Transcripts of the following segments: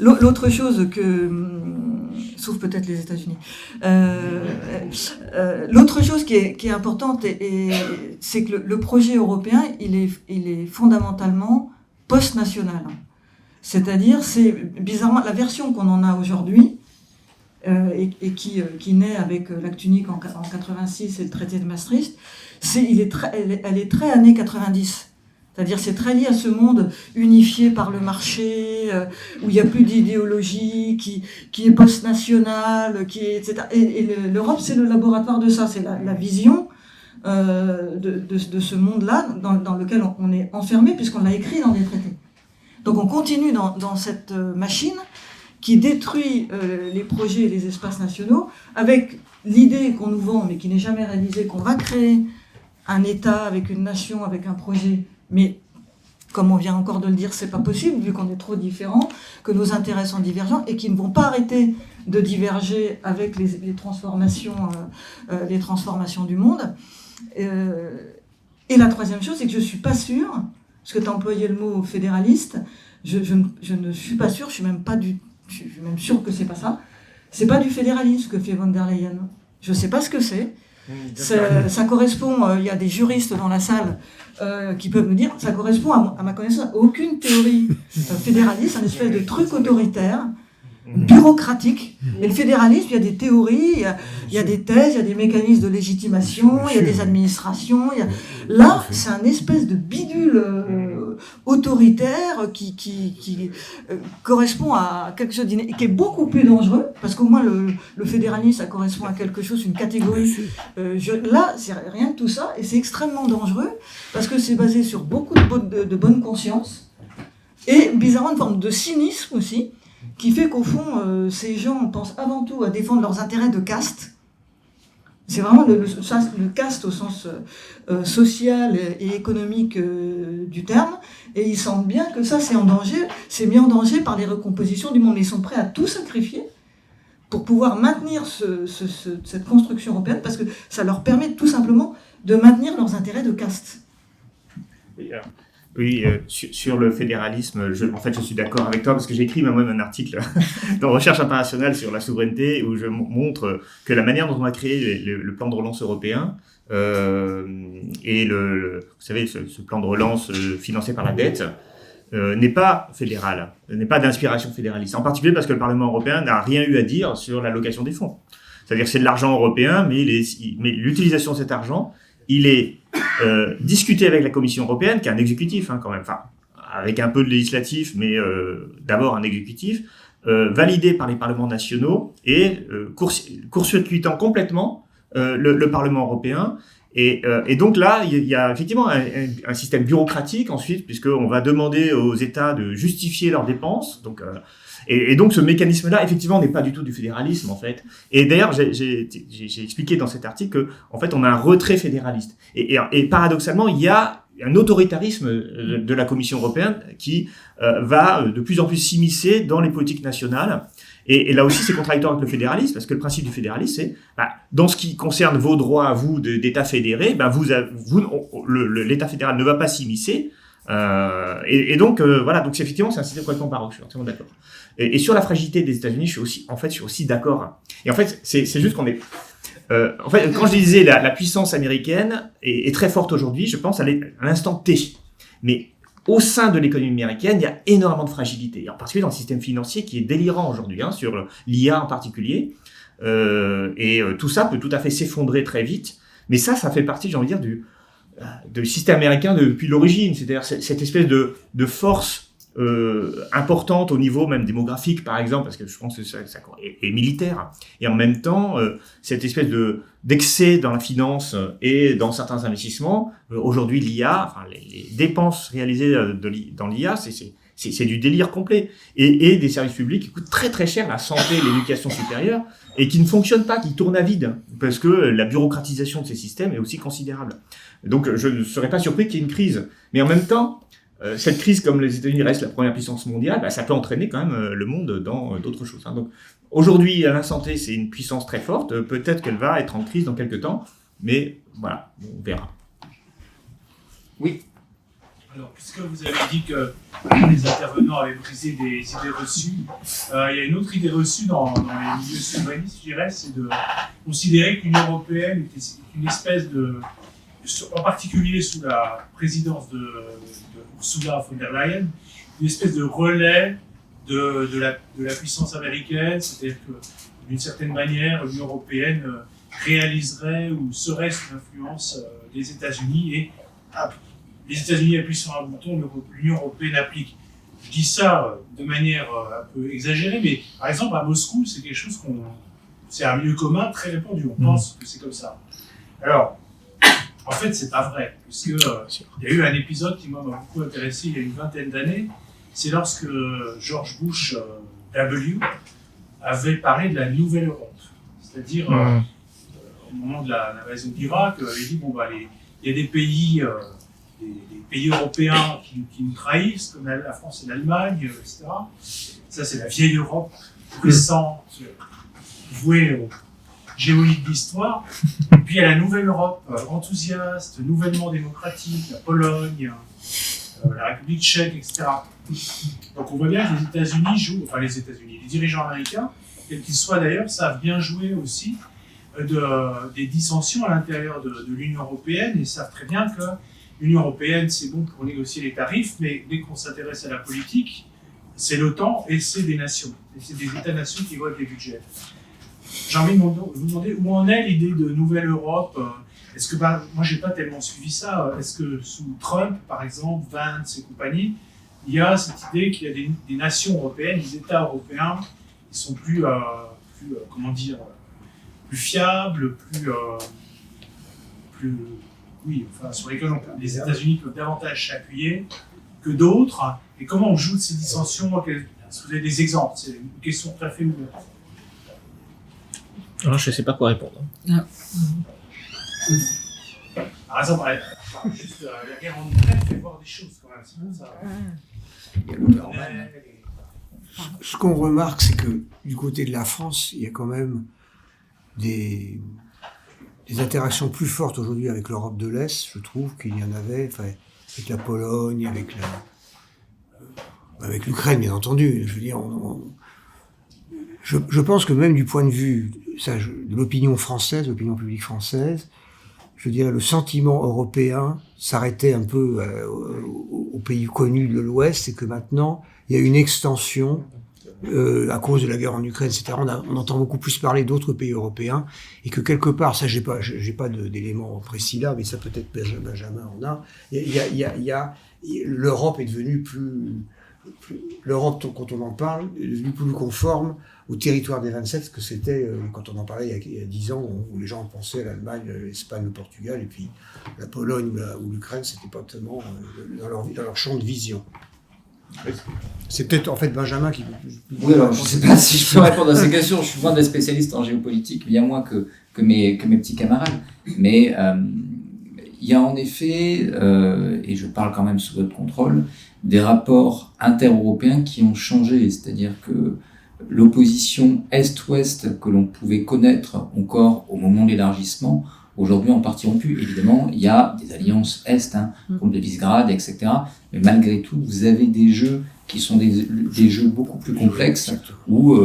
L'autre chose sauf peut-être les États-Unis, l'autre chose qui est importante, c'est que le projet européen, il est fondamentalement post-national. C'est-à-dire, c'est bizarrement la version qu'on en a aujourd'hui, et qui naît avec l'acte unique en 86 et le traité de Maastricht, elle est très années 90. C'est-à-dire, c'est très lié à ce monde unifié par le marché, où il n'y a plus d'idéologie, qui est post-national, etc. Et l'Europe, c'est le laboratoire de ça, c'est la vision de ce monde-là dans lequel on est enfermé, puisqu'on l'a écrit dans des traités. Donc on continue dans cette machine qui détruit les projets et les espaces nationaux, avec l'idée qu'on nous vend, mais qui n'est jamais réalisée, qu'on va créer un État avec une nation, avec un projet. Mais comme on vient encore de le dire, c'est pas possible, vu qu'on est trop différents, que nos intérêts sont divergents, et qui ne vont pas arrêter de diverger avec les transformations du monde. Et la troisième chose, c'est que je suis pas sûre, parce que tu as employé le mot fédéraliste, je ne suis pas sûre, je suis même sûre que c'est pas ça. C'est pas du fédéralisme que fait von der Leyen. Je sais pas ce que c'est. Ça correspond, il y a des juristes dans la salle qui peuvent me dire, ça correspond à ma connaissance à aucune théorie fédéraliste, un espèce de truc autoritaire, bureaucratique. Et le fédéralisme, il y a des théories, il y a des thèses, il y a des mécanismes de légitimation, il y a des administrations. Là, c'est un espèce de bidule autoritaire qui correspond à quelque chose qui est beaucoup plus dangereux, parce qu'au moins le fédéralisme, ça correspond à quelque chose, une catégorie. Là, c'est rien de tout ça, et c'est extrêmement dangereux, parce que c'est basé sur beaucoup de bonne conscience, et bizarrement une forme de cynisme aussi, qui fait qu'au fond, ces gens pensent avant tout à défendre leurs intérêts de caste. C'est vraiment le caste au sens social et économique du terme, et ils sentent bien que ça, c'est mis en danger par les recompositions du monde. Mais ils sont prêts à tout sacrifier pour pouvoir maintenir cette construction européenne, parce que ça leur permet tout simplement de maintenir leurs intérêts de caste. Oui, sur le fédéralisme, je suis d'accord avec toi, parce que j'ai écrit moi-même un article dans Recherche internationale sur la souveraineté, où je montre que la manière dont on a créé le plan de relance européen, et vous savez, ce plan de relance financé par la dette, n'est pas fédéral, n'est pas d'inspiration fédéraliste, en particulier parce que le Parlement européen n'a rien eu à dire sur l'allocation des fonds. C'est-à-dire que c'est de l'argent européen, mais l'utilisation de cet argent, il est discuté avec la Commission européenne, qui est un exécutif quand même, enfin, avec un peu de législatif, mais d'abord un exécutif, validé par les parlements nationaux et court-circuitant complètement le Parlement européen. Et donc là, il y a effectivement un système bureaucratique ensuite, puisqu'on va demander aux États de justifier leurs dépenses. Donc, et donc ce mécanisme-là, effectivement, n'est pas du tout du fédéralisme, en fait. Et d'ailleurs, j'ai expliqué dans cet article que, en fait, on a un retrait fédéraliste. Et paradoxalement, il y a un autoritarisme de la Commission européenne qui va de plus en plus s'immiscer dans les politiques nationales. Et là aussi, c'est contradictoire avec le fédéralisme, parce que le principe du fédéralisme, c'est, dans ce qui concerne vos droits à vous d'État fédéré, l'État fédéral ne va pas s'immiscer. Et donc, voilà, donc effectivement, c'est un système complètement baroque, je suis entièrement d'accord. Et sur la fragilité des États-Unis, je suis aussi d'accord. Et en fait, c'est juste qu'on est... en fait, quand je disais la puissance américaine est très forte aujourd'hui, je pense à l'instant T. Mais au sein de l'économie américaine, il y a énormément de fragilité, en particulier dans le système financier qui est délirant aujourd'hui, sur l'IA en particulier. Et tout ça peut tout à fait s'effondrer très vite. Mais ça fait partie, j'ai envie de dire, du système américain depuis l'origine. C'est-à-dire cette espèce de force importante au niveau même démographique, par exemple, parce que je pense que ça est militaire. Et en même temps, cette espèce d'excès dans la finance et dans certains investissements. Aujourd'hui, l'IA, enfin, les dépenses réalisées dans l'IA, c'est du délire complet. Et des services publics qui coûtent très très cher, la santé, l'éducation supérieure, et qui ne fonctionnent pas, qui tournent à vide, parce que la bureaucratisation de ces systèmes est aussi considérable. Donc, je ne serais pas surpris qu'il y ait une crise. Mais en même temps, cette crise, comme les États-Unis restent la première puissance mondiale, ça peut entraîner quand même le monde dans d'autres choses. Donc, aujourd'hui, à l'instant T, c'est une puissance très forte. Peut-être qu'elle va être en crise dans quelques temps, mais voilà, on verra. Oui. Alors, puisque vous avez dit que les intervenants avaient brisé des idées reçues, il y a une autre idée reçue dans les milieux souverainistes, je dirais, c'est de considérer que l'Union européenne était une espèce de, en particulier sous la présidence de Ursula von der Leyen, une espèce de relais de la puissance américaine, c'est-à-dire que d'une certaine manière, l'Union européenne réaliserait ou serait sous l'influence des États-Unis et les États-Unis appuient sur un bouton, l'Union européenne applique. Je dis ça de manière un peu exagérée, mais par exemple à Moscou, c'est quelque chose c'est un lieu commun très répandu. On pense que c'est comme ça. Alors, en fait, c'est pas vrai, puisque il y a eu un épisode qui m'a beaucoup intéressé il y a une vingtaine d'années. C'est lorsque George Bush W avait parlé de la nouvelle Europe, c'est-à-dire au moment de l'invasion de l'Irak, il dit bon il y a des pays européens qui nous trahissent, comme la France et l'Allemagne, etc. Ça, c'est la vieille Europe, puissante, vouée au géologique d'histoire. Et puis, il y a la nouvelle Europe, enthousiaste, nouvellement démocratique, la Pologne, la République tchèque, etc. Donc, on voit bien que les États-Unis jouent, enfin les États-Unis, les dirigeants américains, quels qu'ils soient d'ailleurs, savent bien jouer aussi des dissensions à l'intérieur de l'Union européenne et savent très bien que l'Union européenne, c'est bon pour négocier les tarifs, mais dès qu'on s'intéresse à la politique, c'est l'OTAN et c'est des nations. Et c'est des États-nations qui votent les budgets. J'ai envie de vous demander où en est l'idée de nouvelle Europe. Est-ce que, moi, j'ai pas tellement suivi ça. Est-ce que sous Trump, par exemple, Vance et compagnie, il y a cette idée qu'il y a des nations européennes, des États européens qui sont plus fiables, sur lesquels les États-Unis peuvent davantage s'appuyer que d'autres. Et comment on joue de ces dissensions? Est-ce que vous avez des exemples? C'est une question tout à fait ouverte. Alors, je ne sais pas quoi répondre. Par exemple, juste la guerre en Ukraine fait voir des choses quand même. C'est ça. Ce qu'on remarque, c'est que du côté de la France, il y a quand même des interactions plus fortes aujourd'hui avec l'Europe de l'Est, je trouve, qu'il y en avait, avec la Pologne, avec l'Ukraine, bien entendu. Je veux dire, je pense que même du point de vue de l'opinion française, de l'opinion publique française, je veux dire, le sentiment européen s'arrêtait un peu aux pays connus de l'Ouest, et que maintenant, il y a une extension à cause de la guerre en Ukraine, etc. On entend beaucoup plus parler d'autres pays européens, et que quelque part, ça, j'ai pas d'éléments précis là, mais ça peut-être Benjamin en a. L'Europe est devenue l'Europe, quand on en parle, est devenue plus conforme au territoire des 27 que c'était quand on en parlait il y a 10 ans, où les gens pensaient à l'Allemagne, l'Espagne, le Portugal, et puis la Pologne ou l'Ukraine, c'était pas tellement dans leur champ de vision. C'est peut-être en fait Benjamin qui... Oui, alors je ne sais pas si je peux répondre à ces questions, je suis loin d'être spécialiste en géopolitique, bien moins que mes petits camarades, mais il y a en effet, et je parle quand même sous votre contrôle, des rapports inter-européens qui ont changé, c'est-à-dire que l'opposition Est-Ouest que l'on pouvait connaître encore au moment de l'élargissement, aujourd'hui en partie rompue. Évidemment, il y a des alliances Est, comme de Visegrad, etc. Mais malgré tout, vous avez des jeux qui sont des jeux beaucoup plus complexes, où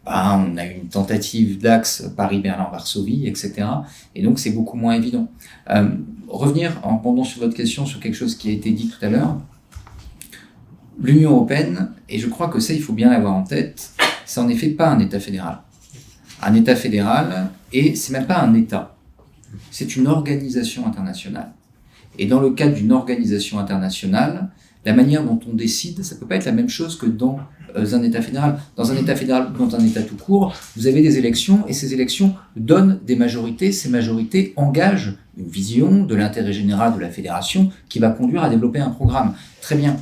on a une tentative d'axe Paris-Berlin-Varsovie, etc. Et donc, c'est beaucoup moins évident. Revenir, en répondant sur votre question, sur quelque chose qui a été dit tout à l'heure, l'Union européenne, et je crois que ça, il faut bien l'avoir en tête, c'est en effet pas un État fédéral. Un État fédéral, et c'est même pas un État. C'est une organisation internationale. Et dans le cadre d'une organisation internationale, la manière dont on décide, ça peut pas être la même chose que dans un État fédéral. Dans un État fédéral, dans un État tout court, vous avez des élections, et ces élections donnent des majorités. Ces majorités engagent une vision de l'intérêt général de la fédération qui va conduire à développer un programme. Très bien.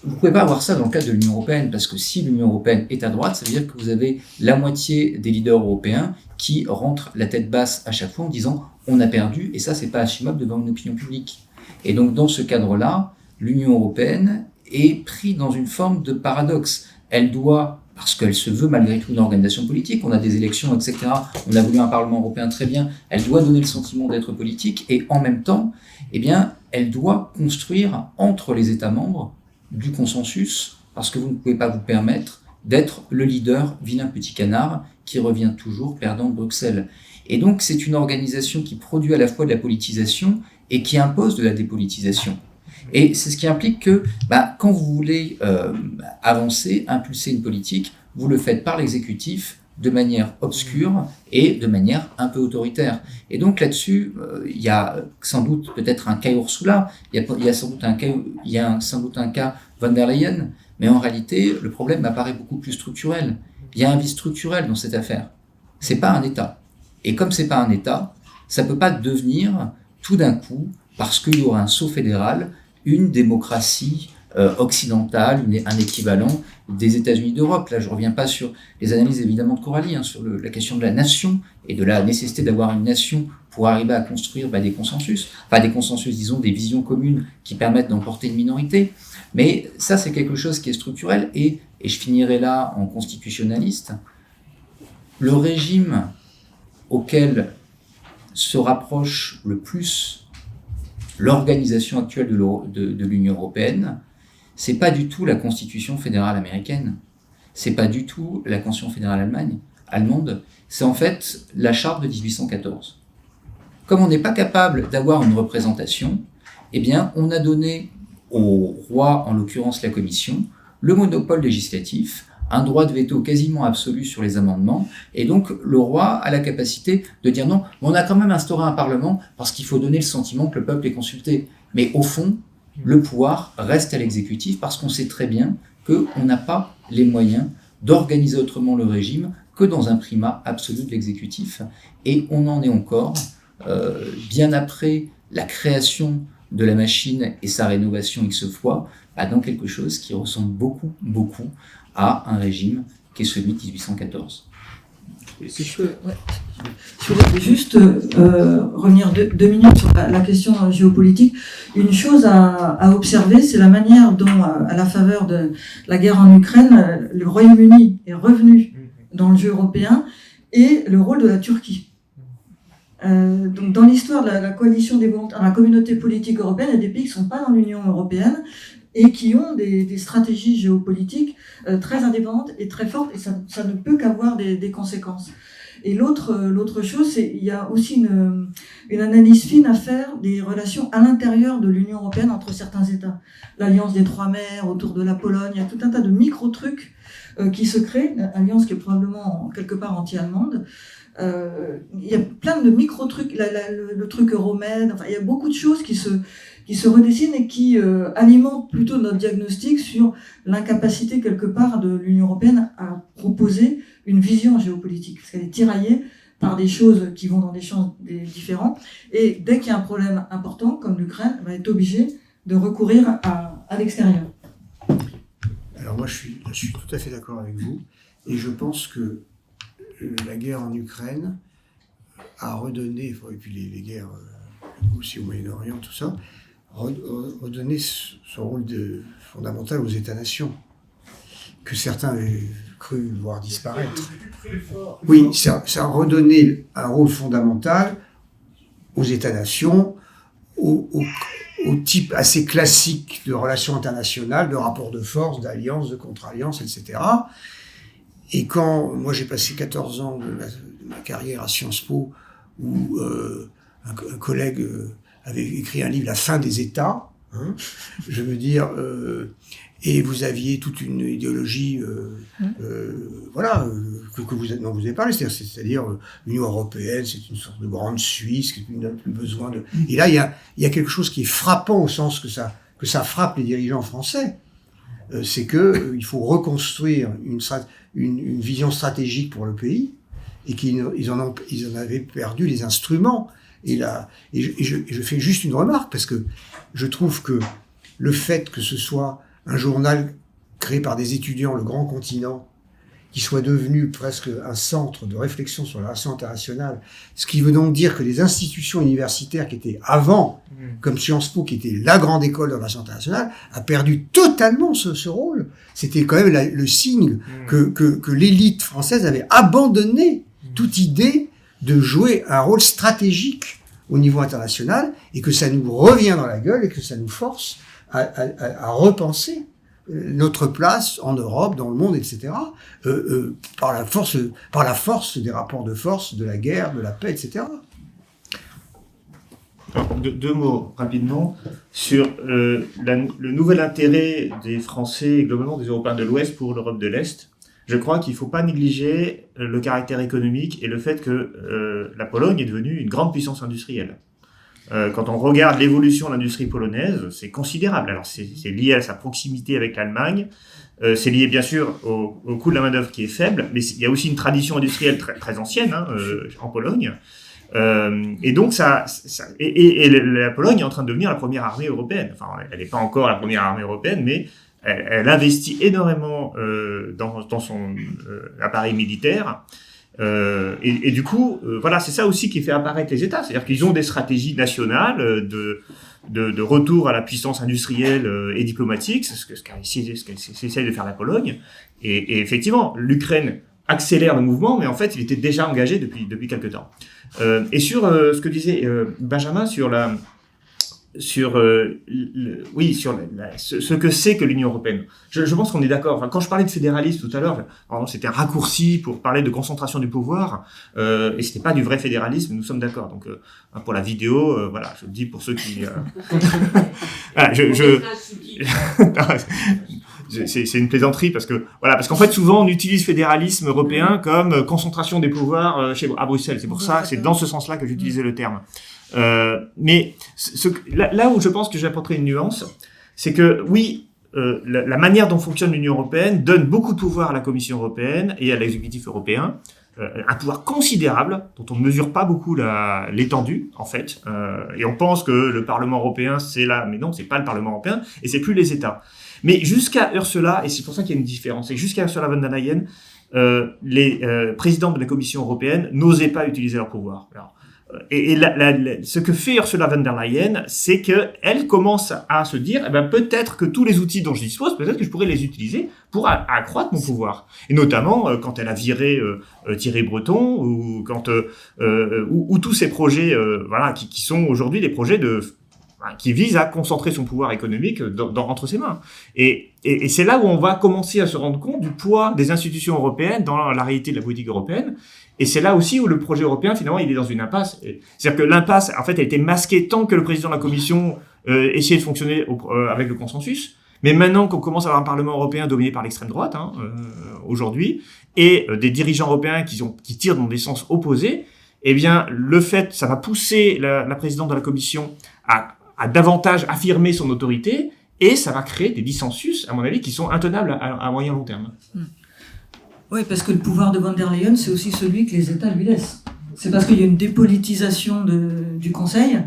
Vous ne pouvez pas avoir ça dans le cadre de l'Union européenne, parce que si l'Union européenne est à droite, ça veut dire que vous avez la moitié des leaders européens qui rentrent la tête basse à chaque fois en disant « on a perdu » et ça, c'est pas assumable devant une opinion publique. Et donc, dans ce cadre-là, l'Union européenne est prise dans une forme de paradoxe. Elle doit, parce qu'elle se veut malgré tout une organisation politique, on a des élections, etc., on a voulu un Parlement européen très bien, elle doit donner le sentiment d'être politique, et en même temps, eh bien, elle doit construire entre les États membres du consensus, parce que vous ne pouvez pas vous permettre d'être le leader vilain petit canard qui revient toujours perdant de Bruxelles. Et donc c'est une organisation qui produit à la fois de la politisation et qui impose de la dépolitisation. Et c'est ce qui implique que quand vous voulez avancer, impulser une politique, vous le faites par l'exécutif, de manière obscure et de manière un peu autoritaire. Et donc là-dessus, il y a sans doute peut-être un cas Ursula, il y a sans doute un cas von der Leyen, mais en réalité, le problème m'apparaît beaucoup plus structurel. Il y a un vice structurel dans cette affaire. C'est pas un État. Et comme c'est pas un État, ça peut pas devenir tout d'un coup, parce qu'il y aura un saut fédéral, une démocratie occidentale, un équivalent des États-Unis d'Europe. Là, je reviens pas sur les analyses évidemment de Coralie, sur la question de la nation et de la nécessité d'avoir une nation pour arriver à construire des consensus, disons des visions communes qui permettent d'emporter une minorité. Mais ça, c'est quelque chose qui est structurel et je finirai là en constitutionnaliste. Le régime auquel se rapproche le plus l'organisation actuelle de l'Union européenne, c'est pas du tout la Constitution fédérale américaine, c'est pas du tout la Constitution fédérale allemande, c'est en fait la charte de 1814. Comme on n'est pas capable d'avoir une représentation, eh bien, on a donné au roi, en l'occurrence la Commission, le monopole législatif, un droit de veto quasiment absolu sur les amendements, et donc le roi a la capacité de dire non, mais on a quand même instauré un parlement parce qu'il faut donner le sentiment que le peuple est consulté. Mais au fond, le pouvoir reste à l'exécutif parce qu'on sait très bien qu'on n'a pas les moyens d'organiser autrement le régime que dans un primat absolu de l'exécutif. Et on en est encore, bien après la création de la machine et sa rénovation X fois, dans quelque chose qui ressemble beaucoup, beaucoup à un régime qui est celui de 1814. Je voulais juste revenir deux minutes sur la question géopolitique. Une chose à observer, c'est la manière dont, à la faveur de la guerre en Ukraine, le Royaume-Uni est revenu dans le jeu européen et le rôle de la Turquie. Donc, dans l'histoire de la coalition des volontaires, la communauté politique européenne, il y a des pays qui ne sont pas dans l'Union européenne et qui ont des stratégies géopolitiques très indépendantes et très fortes, et ça ne peut qu'avoir des conséquences. Et l'autre chose, c'est il y a aussi une analyse fine à faire des relations à l'intérieur de l'Union européenne entre certains États. L'alliance des trois mers autour de la Pologne, il y a tout un tas de micro-trucs qui se créent, alliance qui est probablement quelque part anti-allemande. Il y a plein de micro-trucs, le truc Euromed, il y a beaucoup de choses qui se redessinent et qui alimentent plutôt notre diagnostic sur l'incapacité quelque part de l'Union européenne à proposer une vision géopolitique, parce qu'elle est tiraillée par des choses qui vont dans des champs différents, et dès qu'il y a un problème important, comme l'Ukraine, elle est obligée de recourir à l'extérieur. Alors moi, je suis tout à fait d'accord avec vous, et je pense que la guerre en Ukraine a redonné, et puis les guerres aussi au Moyen-Orient, tout ça, redonné son rôle fondamental aux États-nations, que certains avaient cru voir disparaître. Oui, ça a redonné un rôle fondamental aux États-nations, au type assez classique de relations internationales, de rapports de force, d'alliances, de contre-alliances, etc. Et quand moi j'ai passé 14 ans de ma carrière à Sciences Po, où un collègue avait écrit un livre, La fin des États, je veux dire, et vous aviez toute une idéologie, dont vous avez parlé, c'est-à-dire l'Union européenne, c'est une sorte de grande Suisse qui n'a plus besoin de... Et là, il y a quelque chose qui est frappant au sens que ça frappe les dirigeants français, c'est que il faut reconstruire une vision stratégique pour le pays, et qu'ils en avaient perdu les instruments. Et je fais juste une remarque, parce que je trouve que le fait que ce soit un journal créé par des étudiants, Le Grand Continent, qui soit devenu presque un centre de réflexion sur la relation internationale, ce qui veut donc dire que les institutions universitaires qui étaient avant, comme Sciences Po, qui était la grande école de la relation internationale, a perdu totalement ce rôle. C'était quand même le signe que l'élite française avait abandonné toute idée de jouer un rôle stratégique au niveau international, et que ça nous revient dans la gueule et que ça nous force à repenser notre place en Europe, dans le monde, etc., par la force des rapports de force, de la guerre, de la paix, etc. Alors, deux mots rapidement sur le nouvel intérêt des Français et globalement des Européens de l'Ouest pour l'Europe de l'Est. Je crois qu'il ne faut pas négliger le caractère économique et le fait que la Pologne est devenue une grande puissance industrielle. Quand on regarde l'évolution de l'industrie polonaise, c'est considérable. Alors c'est lié à sa proximité avec l'Allemagne, c'est lié bien sûr au coût de la main-d'œuvre qui est faible, mais il y a aussi une tradition industrielle très, très ancienne en Pologne. Et donc la Pologne est en train de devenir la première armée européenne. Enfin, elle n'est pas encore la première armée européenne, mais elle investit énormément dans son appareil militaire. Et du coup, voilà, c'est ça aussi qui fait apparaître les États. C'est-à-dire qu'ils ont des stratégies nationales de retour à la puissance industrielle et diplomatique. C'est ce qu'essaie de faire la Pologne. Et effectivement, l'Ukraine accélère le mouvement, mais en fait, il était déjà engagé depuis quelque temps. Et sur ce que disait Benjamin sur ce que c'est que l'Union européenne. Je pense qu'on est d'accord. Enfin, quand je parlais de fédéralisme tout à l'heure, c'était un raccourci pour parler de concentration du pouvoir, et c'était pas du vrai fédéralisme. Nous sommes d'accord. Donc, pour la vidéo, voilà, je le dis pour ceux qui. Voilà, c'est une plaisanterie parce qu'en fait souvent on utilise fédéralisme européen comme concentration des pouvoirs à Bruxelles. C'est pour ça, c'est dans ce sens-là que j'utilisais le terme. Mais là où je pense que j'apporterai une nuance, c'est que oui, la manière dont fonctionne l'Union européenne donne beaucoup de pouvoir à la Commission européenne et à l'exécutif européen, un pouvoir considérable dont on ne mesure pas beaucoup l'étendue en fait, et on pense que le Parlement européen c'est là, mais non, c'est pas le Parlement européen et c'est plus les États. Mais jusqu'à Ursula, et c'est pour ça qu'il y a une différence, c'est que jusqu'à Ursula von der Leyen, les présidents de la Commission européenne n'osaient pas utiliser leur pouvoir. Alors, ce que fait Ursula von der Leyen, c'est qu'elle commence à se dire, peut-être que tous les outils dont je dispose, peut-être que je pourrais les utiliser pour accroître mon pouvoir. Et notamment quand elle a viré Thierry Breton, ou quand ou tous ces projets, voilà, qui sont aujourd'hui des projets qui visent à concentrer son pouvoir économique entre ses mains. Et c'est là où on va commencer à se rendre compte du poids des institutions européennes dans la réalité de la politique européenne. Et c'est là aussi où le projet européen, finalement, il est dans une impasse. C'est-à-dire que l'impasse, en fait, elle a été masquée tant que le président de la Commission essayait de fonctionner avec le consensus. Mais maintenant qu'on commence à avoir un Parlement européen dominé par l'extrême droite, aujourd'hui, et des dirigeants européens qui tirent dans des sens opposés, eh bien, ça va pousser la présidente de la Commission à davantage affirmer son autorité, et ça va créer des dissensus, à mon avis, qui sont intenables à moyen long terme. Oui, parce que le pouvoir de von der Leyen, c'est aussi celui que les États lui laissent. C'est parce qu'il y a une dépolitisation du Conseil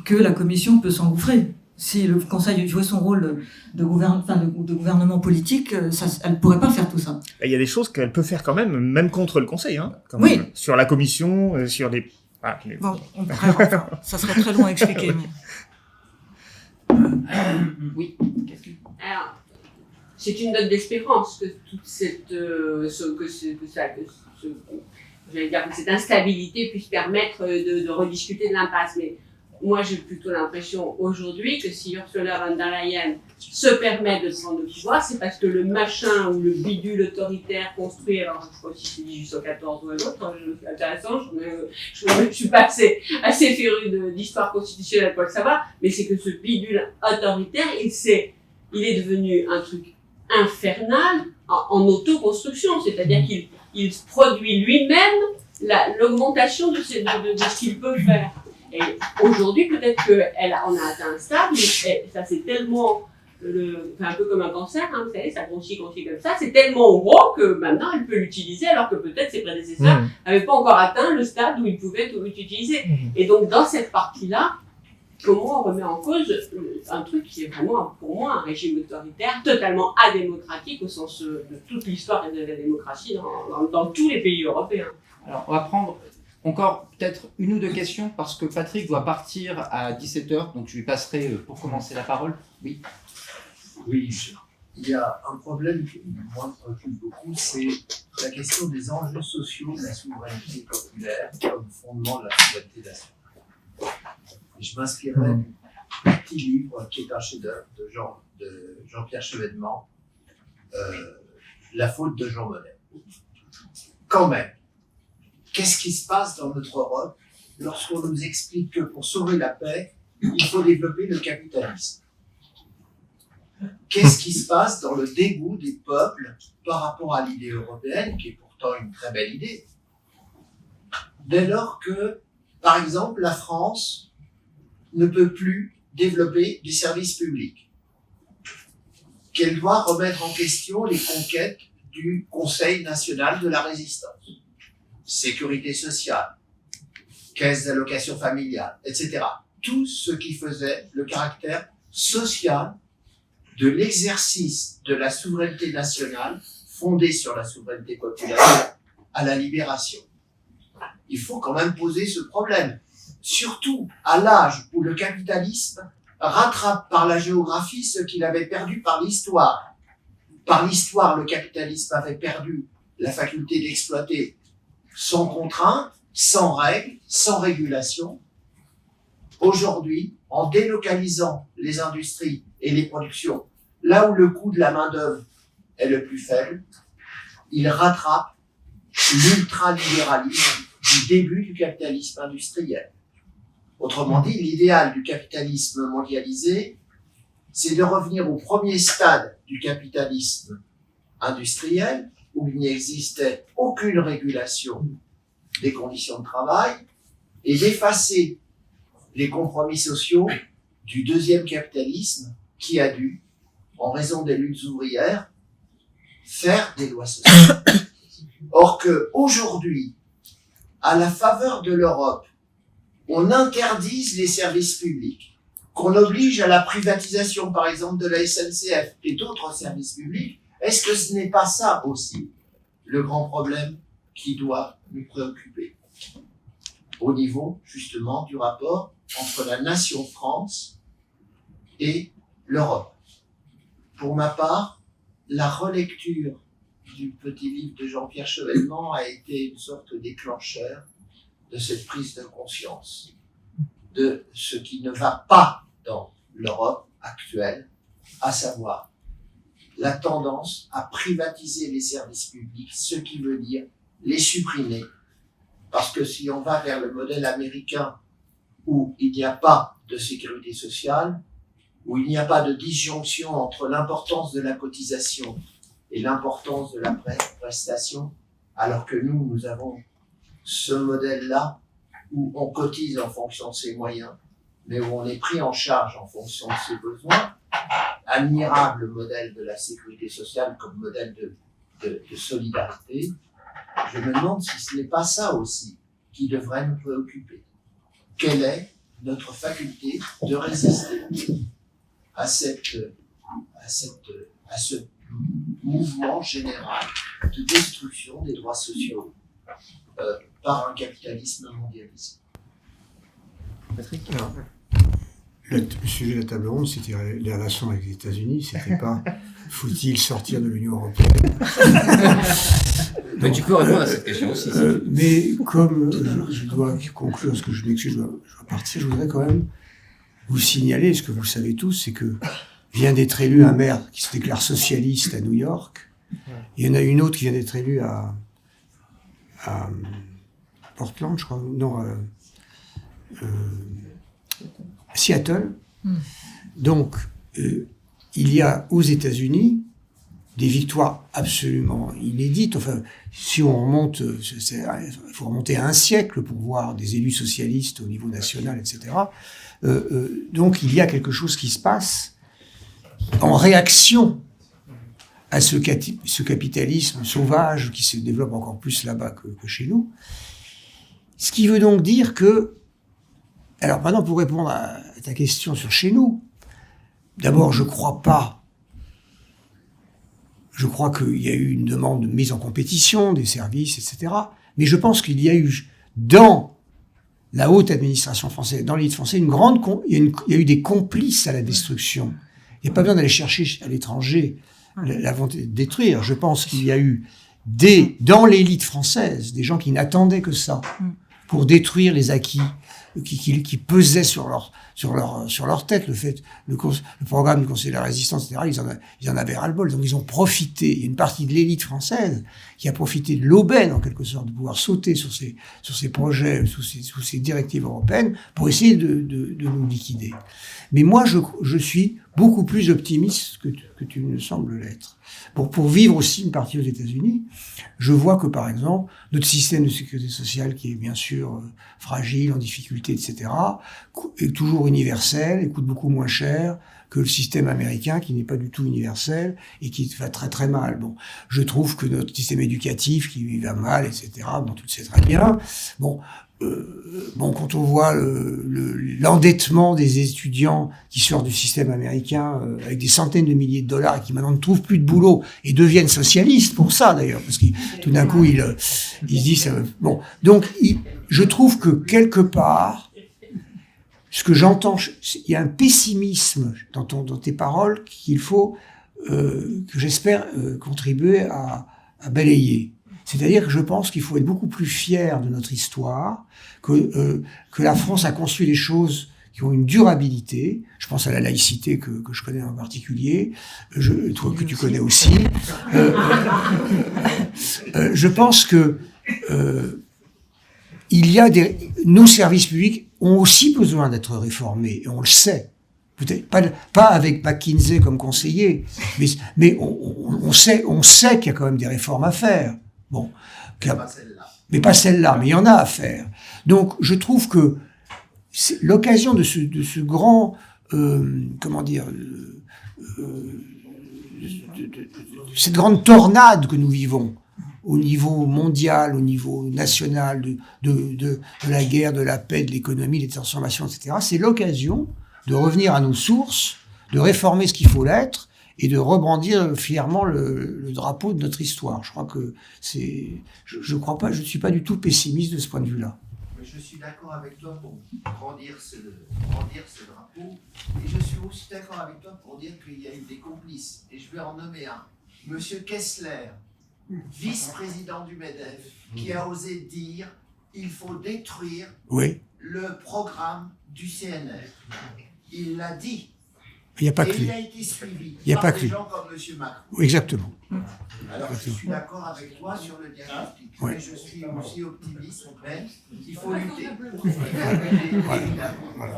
que la Commission peut s'engouffrer. Si le Conseil jouait son rôle de gouvernement politique, elle ne pourrait pas faire tout ça. Il y a des choses qu'elle peut faire quand même contre le Conseil. Oui. Sur la Commission, sur des... Bon, ça serait très long à expliquer. Mais... Oui. Alors, c'est une note d'espérance que toute cette, cette instabilité puisse permettre de rediscuter de l'impasse. Mais moi, j'ai plutôt l'impression aujourd'hui que si Ursula von der Leyen se permet de prendre le pouvoir, c'est parce que le machin ou le bidule autoritaire construit, alors je ne sais pas si c'est 1814 ou un autre, c'est intéressant, je suis pas assez féru d'histoire constitutionnelle pour le savoir, mais c'est que ce bidule autoritaire, il est devenu un truc infernal en autoconstruction, c'est-à-dire qu'il produit lui-même l'augmentation de ce qu'il peut faire. Et aujourd'hui, peut-être qu'on a atteint un stade, mais ça c'est tellement, un peu comme un cancer, vous savez, ça grossit comme ça, c'est tellement gros que maintenant elle peut l'utiliser, alors que peut-être ses prédécesseurs n'avaient pas encore atteint le stade où ils pouvaient tout utiliser. Et donc dans cette partie-là, comment on remet en cause un truc qui est vraiment, pour moi, un régime autoritaire totalement adémocratique au sens de toute l'histoire de la démocratie dans tous les pays européens. Alors, on va prendre encore peut-être une ou deux questions parce que Patrick doit partir à 17h, donc je lui passerai pour commencer la parole. Oui. Oui, il y a un problème qui, moi, me préoccupe beaucoup, c'est la question des enjeux sociaux de la souveraineté populaire comme fondement de la souveraineté nationale. Et je m'inspirais d'un petit livre qui est un chef-d'œuvre de Jean-Pierre Chevènement, La faute de Jean Monnet. Quand même, qu'est-ce qui se passe dans notre Europe lorsqu'on nous explique que pour sauver la paix, il faut développer le capitalisme? Qu'est-ce qui se passe dans le dégoût des peuples par rapport à l'idée européenne, qui est pourtant une très belle idée, dès lors que, par exemple, la France ne peut plus développer des services publics, qu'elle doit remettre en question les conquêtes du Conseil national de la résistance, sécurité sociale, caisse d'allocation familiale, etc. Tout ce qui faisait le caractère social de l'exercice de la souveraineté nationale fondée sur la souveraineté populaire à la libération. Il faut quand même poser ce problème, surtout à l'âge où le capitalisme rattrape par la géographie ce qu'il avait perdu par l'histoire. Par l'histoire, le capitalisme avait perdu la faculté d'exploiter sans contrainte, sans règles, sans régulation. Aujourd'hui, en délocalisant les industries et les productions là où le coût de la main-d'œuvre est le plus faible, il rattrape l'ultralibéralisme du début du capitalisme industriel. Autrement dit, l'idéal du capitalisme mondialisé, c'est de revenir au premier stade du capitalisme industriel, où il n'existait aucune régulation des conditions de travail, et d'effacer les compromis sociaux du deuxième capitalisme qui a dû, en raison des luttes ouvrières, faire des lois sociales. Or que aujourd'hui, à la faveur de l'Europe, on interdise les services publics, qu'on oblige à la privatisation, par exemple, de la SNCF et d'autres services publics, est-ce que ce n'est pas ça aussi le grand problème qui doit nous préoccuper au niveau, justement, du rapport entre la nation France et l'Europe? Pour ma part, la relecture du petit livre de Jean-Pierre Chevènement a été une sorte de déclencheur de cette prise de conscience de ce qui ne va pas dans l'Europe actuelle, à savoir la tendance à privatiser les services publics, ce qui veut dire les supprimer. Parce que si on va vers le modèle américain où il n'y a pas de sécurité sociale, où il n'y a pas de disjonction entre l'importance de la cotisation et l'importance de la prestation, alors que nous avons ce modèle-là où on cotise en fonction de ses moyens, mais où on est pris en charge en fonction de ses besoins. Admirable modèle de la sécurité sociale comme modèle de solidarité. Je me demande si ce n'est pas ça aussi qui devrait nous préoccuper. Quelle est notre faculté de résister à ce mouvement général de destruction des droits sociaux par un capitalisme mondialisé? Patrick? Alors, le sujet de la table ronde, c'était les relations avec les États-Unis, c'était pas faut-il sortir de l'Union européenne? Mais tu peux répondre à cette question aussi. Mais comme je dois conclure, parce que je m'excuse, je dois partir, je voudrais quand même vous signaler, ce que vous savez tous, c'est que vient d'être élu un maire qui se déclare socialiste à New York. Il y en a une autre qui vient d'être élue à Portland, je crois, non, Seattle. Donc, il y a aux États-Unis des victoires absolument inédites. Enfin, si on remonte, il faut remonter à un siècle pour voir des élus socialistes au niveau national, etc. Donc, il y a quelque chose qui se passe en réaction à ce capitalisme sauvage qui se développe encore plus là-bas que chez nous. Ce qui veut donc dire que, alors maintenant pour répondre à ta question sur chez nous, d'abord je crois qu'il y a eu une demande de mise en compétition des services, etc. Mais je pense qu'il y a eu dans la haute administration française, dans l'élite française, il y a eu des complices à la destruction. Il n'y a pas besoin d'aller chercher à l'étranger la volonté de détruire. Je pense qu'il y a eu dans l'élite française, des gens qui n'attendaient que ça pour détruire les acquis qui pesait sur leur tête, le programme du Conseil de la Résistance, etc. Ils en avaient ras-le-bol. Donc ils ont profité. Il y a une partie de l'élite française qui a profité de l'aubaine, en quelque sorte, de pouvoir sauter sur ces projets, sous ces directives européennes, pour essayer de nous liquider. Mais moi, je suis beaucoup plus optimiste que tu ne sembles l'être. Pour vivre aussi une partie aux États-Unis, je vois que, par exemple, notre système de sécurité sociale, qui est bien sûr fragile, en difficulté, etc., est toujours universel et coûte beaucoup moins cher que le système américain, qui n'est pas du tout universel et qui va très très mal. Bon, je trouve que notre système éducatif, qui va mal, etc., bon, tu le sais très bien. Bon, quand on voit l'endettement des étudiants qui sortent du système américain avec des centaines de milliers de dollars et qui maintenant ne trouvent plus de boulot et deviennent socialistes pour ça d'ailleurs, parce que tout d'un coup ils se disent bon. Donc je trouve que quelque part, ce que j'entends, il y a un pessimisme dans tes paroles qu'il faut que j'espère contribuer à balayer. C'est-à-dire que je pense qu'il faut être beaucoup plus fier de notre histoire, que la France a conçu des choses qui ont une durabilité. Je pense à la laïcité que je connais en particulier, toi que tu connais aussi. Je pense que nos services publics ont aussi besoin d'être réformés, et on le sait. Peut-être pas avec McKinsey comme conseiller, mais on sait qu'il y a quand même des réformes à faire. Bon, mais pas celle-là, mais il y en a à faire. Donc, je trouve que c'est l'occasion de ce grand, cette grande tornade que nous vivons au niveau mondial, au niveau national, de la guerre, de la paix, de l'économie, des transformations, etc. C'est l'occasion de revenir à nos sources, de réformer ce qu'il faut l'être, et de rebrandir fièrement le drapeau de notre histoire. Je crois que je ne suis pas du tout pessimiste de ce point de vue-là. Je suis d'accord avec toi pour brandir ce drapeau, et je suis aussi d'accord avec toi pour dire qu'il y a eu des complices, et je vais en nommer un. Monsieur Kessler, vice-président du MEDEF, qui a osé dire il faut détruire le programme du CNR. Il l'a dit. Il n'y a pas que lui. Il a été suivi par des gens comme M. Macron. Exactement. Alors, je suis d'accord avec toi sur le diagnostic. Mais je suis aussi optimiste, mais il faut lutter.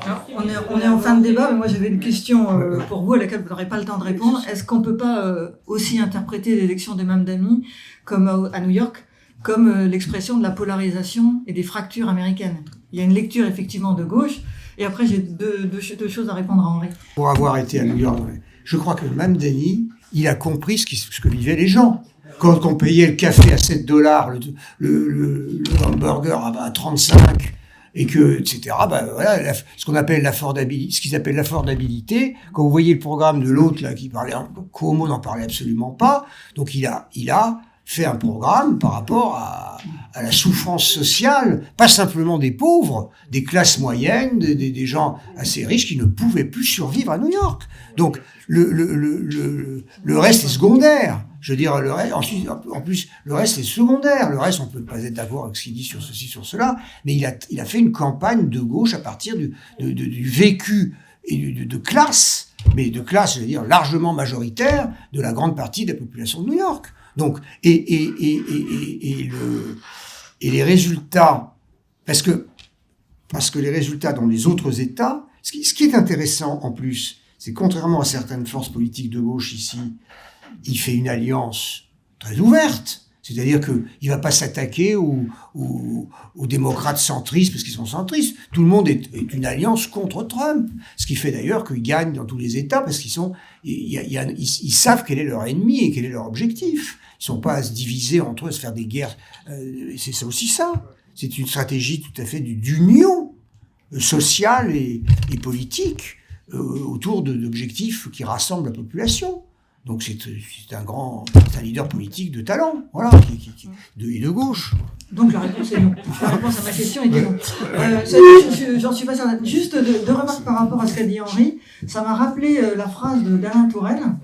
Alors, on est en fin de débat, mais moi j'avais une question pour vous à laquelle vous n'aurez pas le temps de répondre. Est-ce qu'on ne peut pas aussi interpréter l'élection de Mamdani, comme à New York, comme l'expression de la polarisation et des fractures américaines? Il y a une lecture effectivement de gauche. Et après, j'ai deux choses à répondre à Henri. Pour avoir été à New York, je crois que Mamdani, il a compris ce que vivaient les gens. Quand on payait le café à $7, le hamburger à 35, et que, etc., voilà, ce qu'ils appellent l'affordabilité. Quand vous voyez le programme de l'autre, là, qui parlait, Cuomo n'en parlait absolument pas. Donc, il a fait un programme par rapport à la souffrance sociale, pas simplement des pauvres, des classes moyennes, des gens assez riches qui ne pouvaient plus survivre à New York. Donc, le reste est secondaire. Je veux dire, le reste, ensuite, en plus, le reste est secondaire. Le reste, on peut pas être d'accord avec ce qu'il dit sur ceci, sur cela. Mais il a fait une campagne de gauche à partir du vécu et de classe, mais de classe, je veux dire, largement majoritaire de la grande partie de la population de New York. Donc, et les résultats, parce que les résultats dans les autres États, ce qui est intéressant en plus, c'est contrairement à certaines forces politiques de gauche ici, il fait une alliance très ouverte. C'est-à-dire que il va pas s'attaquer aux démocrates centristes parce qu'ils sont centristes. Tout le monde est une alliance contre Trump. Ce qui fait d'ailleurs qu'ils gagnent dans tous les États parce ils savent quel est leur ennemi et quel est leur objectif. Ils sont pas à se diviser entre eux, à se faire des guerres. C'est aussi ça. C'est une stratégie tout à fait d'union sociale et politique autour d'objectifs qui rassemblent la population. Donc c'est un leader politique de talent, voilà, et de gauche. Donc la réponse est non. La réponse à ma question était non. J'en suis pas certaine. Juste deux remarques par rapport à ce qu'a dit Henri. Ça m'a rappelé la phrase d'Alain Touraine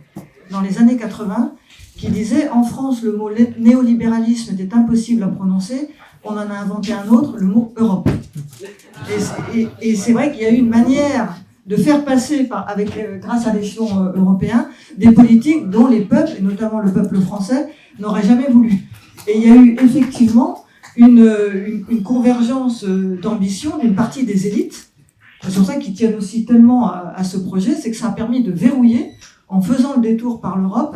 dans les années 80 qui disait « En France, le mot néolibéralisme était impossible à prononcer. On en a inventé un autre, le mot Europe ». Et c'est vrai qu'il y a eu une manière de faire passer, grâce à l'échelon européen, des politiques dont les peuples, et notamment le peuple français, n'auraient jamais voulu. Et il y a eu effectivement une convergence d'ambition d'une partie des élites. C'est pour ça qu'ils tiennent aussi tellement à ce projet, c'est que ça a permis de verrouiller, en faisant le détour par l'Europe,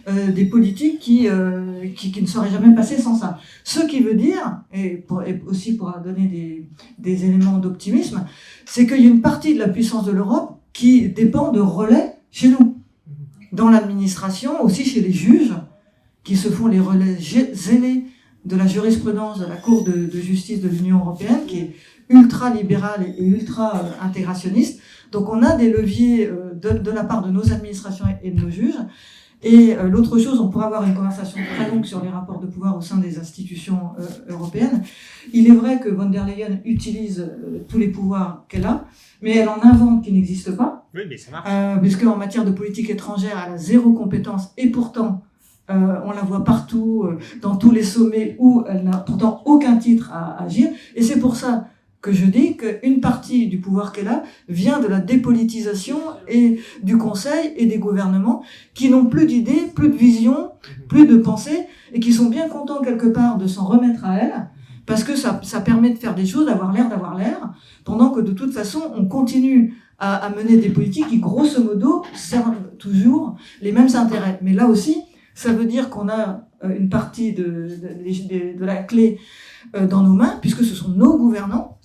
des politiques qui ne seraient jamais passées sans ça. Ce qui veut dire, et aussi pour donner des éléments d'optimisme, c'est qu'il y a une partie de la puissance de l'Europe qui dépend de relais chez nous. Dans l'administration, aussi chez les juges, qui se font les relais zélés de la jurisprudence de la Cour de justice de l'Union européenne, qui est ultra-libérale et ultra-intégrationniste. Donc on a des leviers de la part de nos administrations et de nos juges. Et l'autre chose, on pourra avoir une conversation très longue sur les rapports de pouvoir au sein des institutions européennes. Il est vrai que von der Leyen utilise tous les pouvoirs qu'elle a, mais elle en invente qui n'existent pas. Oui, mais ça marche. Puisque en matière de politique étrangère, elle a zéro compétence et pourtant, on la voit partout, dans tous les sommets où elle n'a pourtant aucun titre à agir. Et c'est pour ça que je dis qu'une partie du pouvoir qu'elle a vient de la dépolitisation et du Conseil et des gouvernements qui n'ont plus d'idées, plus de vision, plus de pensée et qui sont bien contents quelque part de s'en remettre à elle parce que ça permet de faire des choses, d'avoir l'air, pendant que de toute façon on continue à mener des politiques qui grosso modo servent toujours les mêmes intérêts. Mais là aussi, ça veut dire qu'on a une partie de la clé dans nos mains puisque ce sont nos gouvernants.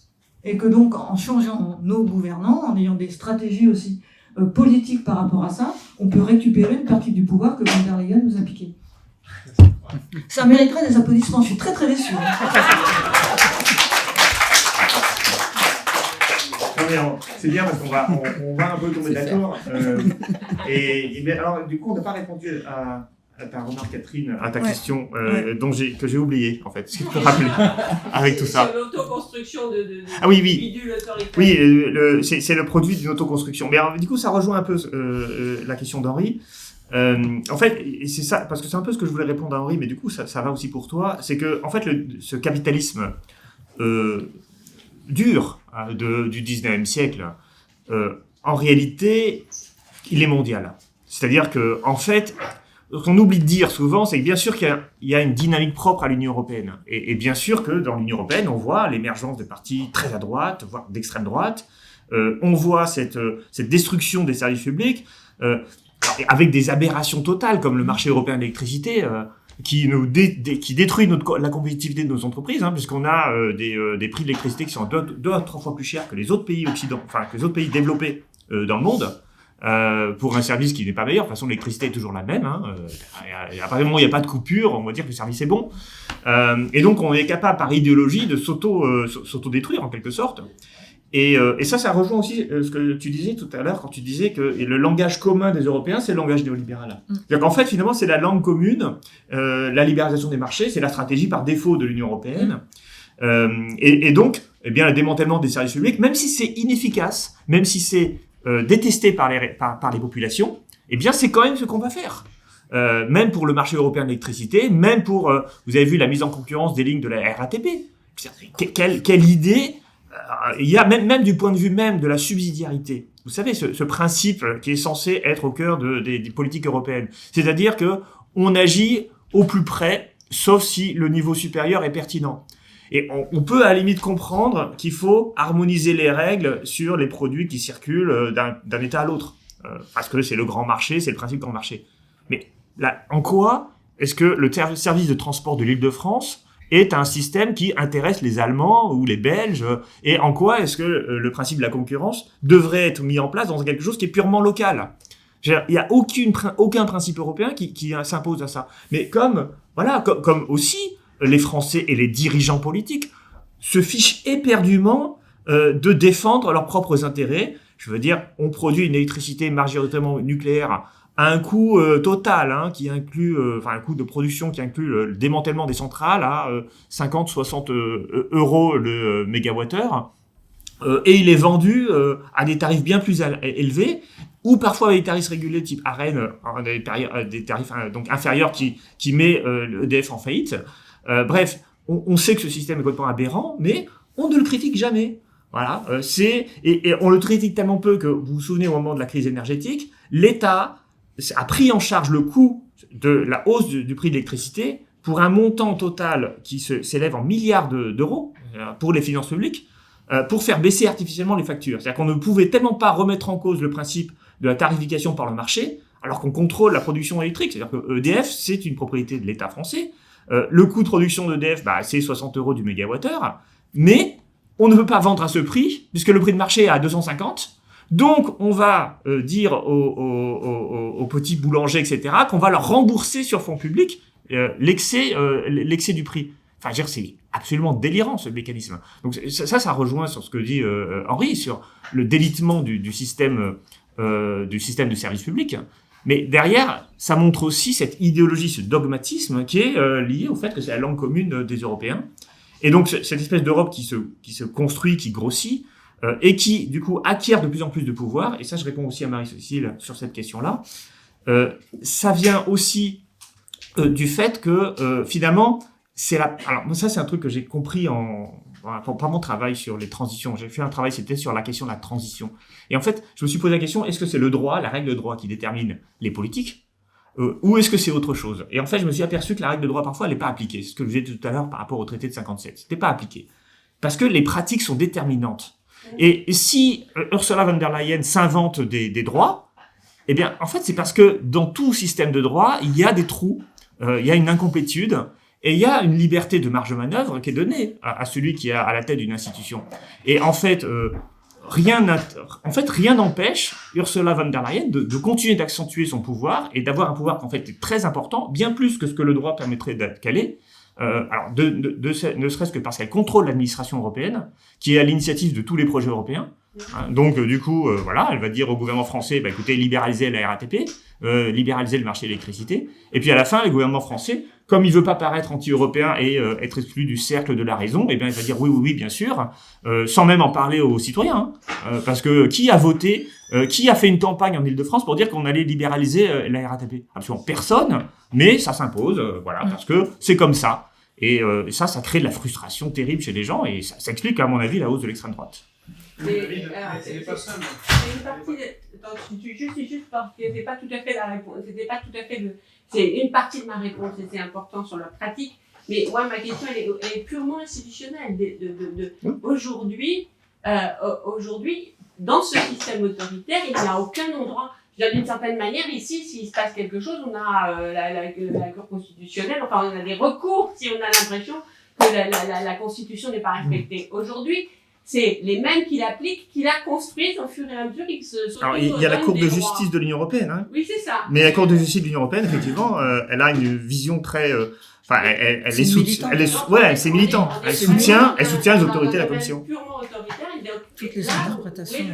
Et que donc, en changeant nos gouvernants, en ayant des stratégies aussi politiques par rapport à ça, on peut récupérer une partie du pouvoir que von der Leyen nous a piqué. Ça mériterait des applaudissements, je suis très très déçu. C'est bien parce qu'on va un peu tomber d'accord. Alors, du coup, on n'a pas répondu à ta remarque, Catherine, à ta question que j'ai oubliée, en fait. Est-ce que tu peux rappeler avec tout ça? Sur l'autoconstruction de ah oui. bidule autoritaire. Oui, c'est le produit d'une autoconstruction. Mais alors, du coup, ça rejoint un peu la question d'Henri. En fait, et c'est ça, parce que c'est un peu ce que je voulais répondre à Henri, mais du coup, ça va aussi pour toi. C'est que, en fait, ce capitalisme dur du 19e siècle, en réalité, il est mondial. C'est-à-dire que, en fait, ce qu'on oublie de dire souvent, c'est que bien sûr qu'il y a une dynamique propre à l'Union européenne. Et bien sûr que dans l'Union européenne, on voit l'émergence de partis très à droite, voire d'extrême droite. On voit cette destruction des services publics, avec des aberrations totales, comme le marché européen de l'électricité, qui détruit la compétitivité de nos entreprises, puisqu'on a des prix de l'électricité qui sont 2 à 3 fois plus chers que les autres pays que les autres pays développés dans le monde. Pour un service qui n'est pas meilleur. De toute façon, l'électricité est toujours la même. À partir du moment où il n'y a pas de coupure, on va dire que le service est bon. Et donc, on est capable, par idéologie, de s'auto-détruire, en quelque sorte. Et ça rejoint aussi ce que tu disais tout à l'heure, quand tu disais que le langage commun des Européens, c'est le langage néolibéral. C'est-à-dire qu'en fait, finalement, c'est la langue commune, la libéralisation des marchés, c'est la stratégie par défaut de l'Union européenne. Et donc, eh bien, le démantèlement des services publics, même si c'est inefficace, même si c'est détesté par les populations, eh bien c'est quand même ce qu'on va faire. Même pour le marché européen de l'électricité, même pour, vous avez vu la mise en concurrence des lignes de la RATP. Quelle idée il y a même du point de vue même de la subsidiarité. Vous savez, ce principe qui est censé être au cœur des politiques européennes. C'est-à-dire que on agit au plus près, sauf si le niveau supérieur est pertinent. Et on peut à la limite comprendre qu'il faut harmoniser les règles sur les produits qui circulent d'un État à l'autre. Parce que c'est le grand marché, c'est le principe grand marché. Mais là, en quoi est-ce que le service de transport de l'Île-de-France est un système qui intéresse les Allemands ou les Belges? Et en quoi est-ce que le principe de la concurrence devrait être mis en place dans quelque chose qui est purement local? Il n'y a aucun principe européen qui s'impose à ça. Mais comme aussi les Français et les dirigeants politiques se fichent éperdument de défendre leurs propres intérêts. Je veux dire, on produit une électricité majoritairement nucléaire à un coût total, qui inclut, un coût de production qui inclut le démantèlement des centrales à 50-60 euros le mégawattheure. Et il est vendu à des tarifs bien plus élevés, ou parfois avec des tarifs régulés type ARENH, des tarifs donc inférieurs qui met l'EDF en faillite. Bref, on sait que ce système est complètement aberrant, mais on ne le critique jamais. Voilà, et on le critique tellement peu que vous vous souvenez au moment de la crise énergétique, l'État a pris en charge le coût de la hausse du prix de l'électricité pour un montant total qui s'élève en milliards d'euros pour les finances publiques, pour faire baisser artificiellement les factures. C'est-à-dire qu'on ne pouvait tellement pas remettre en cause le principe de la tarification par le marché, alors qu'on contrôle la production électrique. C'est-à-dire que EDF, c'est une propriété de l'État français. Le coût de production d'EDF, c'est 60 € du mégawattheure, mais on ne peut pas vendre à ce prix, puisque le prix de marché est à 250. Donc, on va dire aux petits boulangers, etc., qu'on va leur rembourser sur fonds publics l'excès du prix. Enfin, je veux dire, c'est absolument délirant, ce mécanisme. Donc, ça rejoint sur ce que dit Henri, sur le délitement du système de service public. Mais derrière, ça montre aussi cette idéologie, ce dogmatisme qui est lié au fait que c'est la langue commune des Européens. Et donc, cette espèce d'Europe qui se construit, qui grossit, et qui, du coup, acquiert de plus en plus de pouvoir. Et ça, je réponds aussi à Marie-Cécile sur cette question-là. Ça vient aussi du fait que, finalement, alors, moi, ça, c'est un truc que j'ai compris pendant mon travail sur les transitions. J'ai fait un travail, c'était sur la question de la transition. Et en fait, je me suis posé la question, est-ce que c'est le droit, la règle de droit qui détermine les politiques, ou est-ce que c'est autre chose? Et en fait, je me suis aperçu que la règle de droit, parfois, elle n'est pas appliquée. C'est ce que je vous ai dit tout à l'heure par rapport au traité de 57. C'était pas appliqué. Parce que les pratiques sont déterminantes. Et si Ursula von der Leyen s'invente des droits, eh bien, en fait, c'est parce que dans tout système de droit, il y a des trous, il y a une incomplétude, et il y a une liberté de marge de manœuvre qui est donnée à celui qui est à la tête d'une institution. Et en fait, rien n'empêche Ursula von der Leyen de continuer d'accentuer son pouvoir et d'avoir un pouvoir qui en fait est très important, bien plus que ce que le droit permettrait d'être calé. Alors, ne serait-ce que parce qu'elle contrôle l'administration européenne, qui est à l'initiative de tous les projets européens. Donc, du coup, voilà, elle va dire au gouvernement français, écoutez, libéralisez la RATP, libéralisez le marché de l'électricité. Et puis, à la fin, le gouvernement français, comme il veut pas paraître anti-européen et être exclu du cercle de la raison, eh bien, il va dire oui, bien sûr, sans même en parler aux citoyens. Parce que qui a voté, qui a fait une campagne en Ile-de-France pour dire qu'on allait libéraliser la RATP? Absolument personne, mais ça s'impose, voilà, parce que c'est comme ça. Et ça crée de la frustration terrible chez les gens, et ça explique, à mon avis, la hausse de l'extrême droite. C'est pas ça, c'est une partie juste parce que c'était pas tout à fait la réponse, c'était pas tout à fait c'est une partie de ma réponse et c'est important sur la pratique, mais moi ma question elle est purement institutionnelle. Aujourd'hui, dans ce système autoritaire, il n'y a aucun endroit. D'une certaine manière, ici, s'il se passe quelque chose, on a la Cour constitutionnelle, enfin on a des recours si on a l'impression que la Constitution n'est pas respectée. Aujourd'hui, c'est les mêmes qui l'appliquent, qui la construisent au fur et à mesure qu'ils se sont. Alors, il y a la Cour de justice de l'Union européenne. Hein. Oui, c'est ça. Mais la Cour de justice de l'Union européenne, effectivement, elle a une vision très... elle c'est militant. Elle soutient les autorités de la Commission. Purement autoritaire, toutes les interprétations.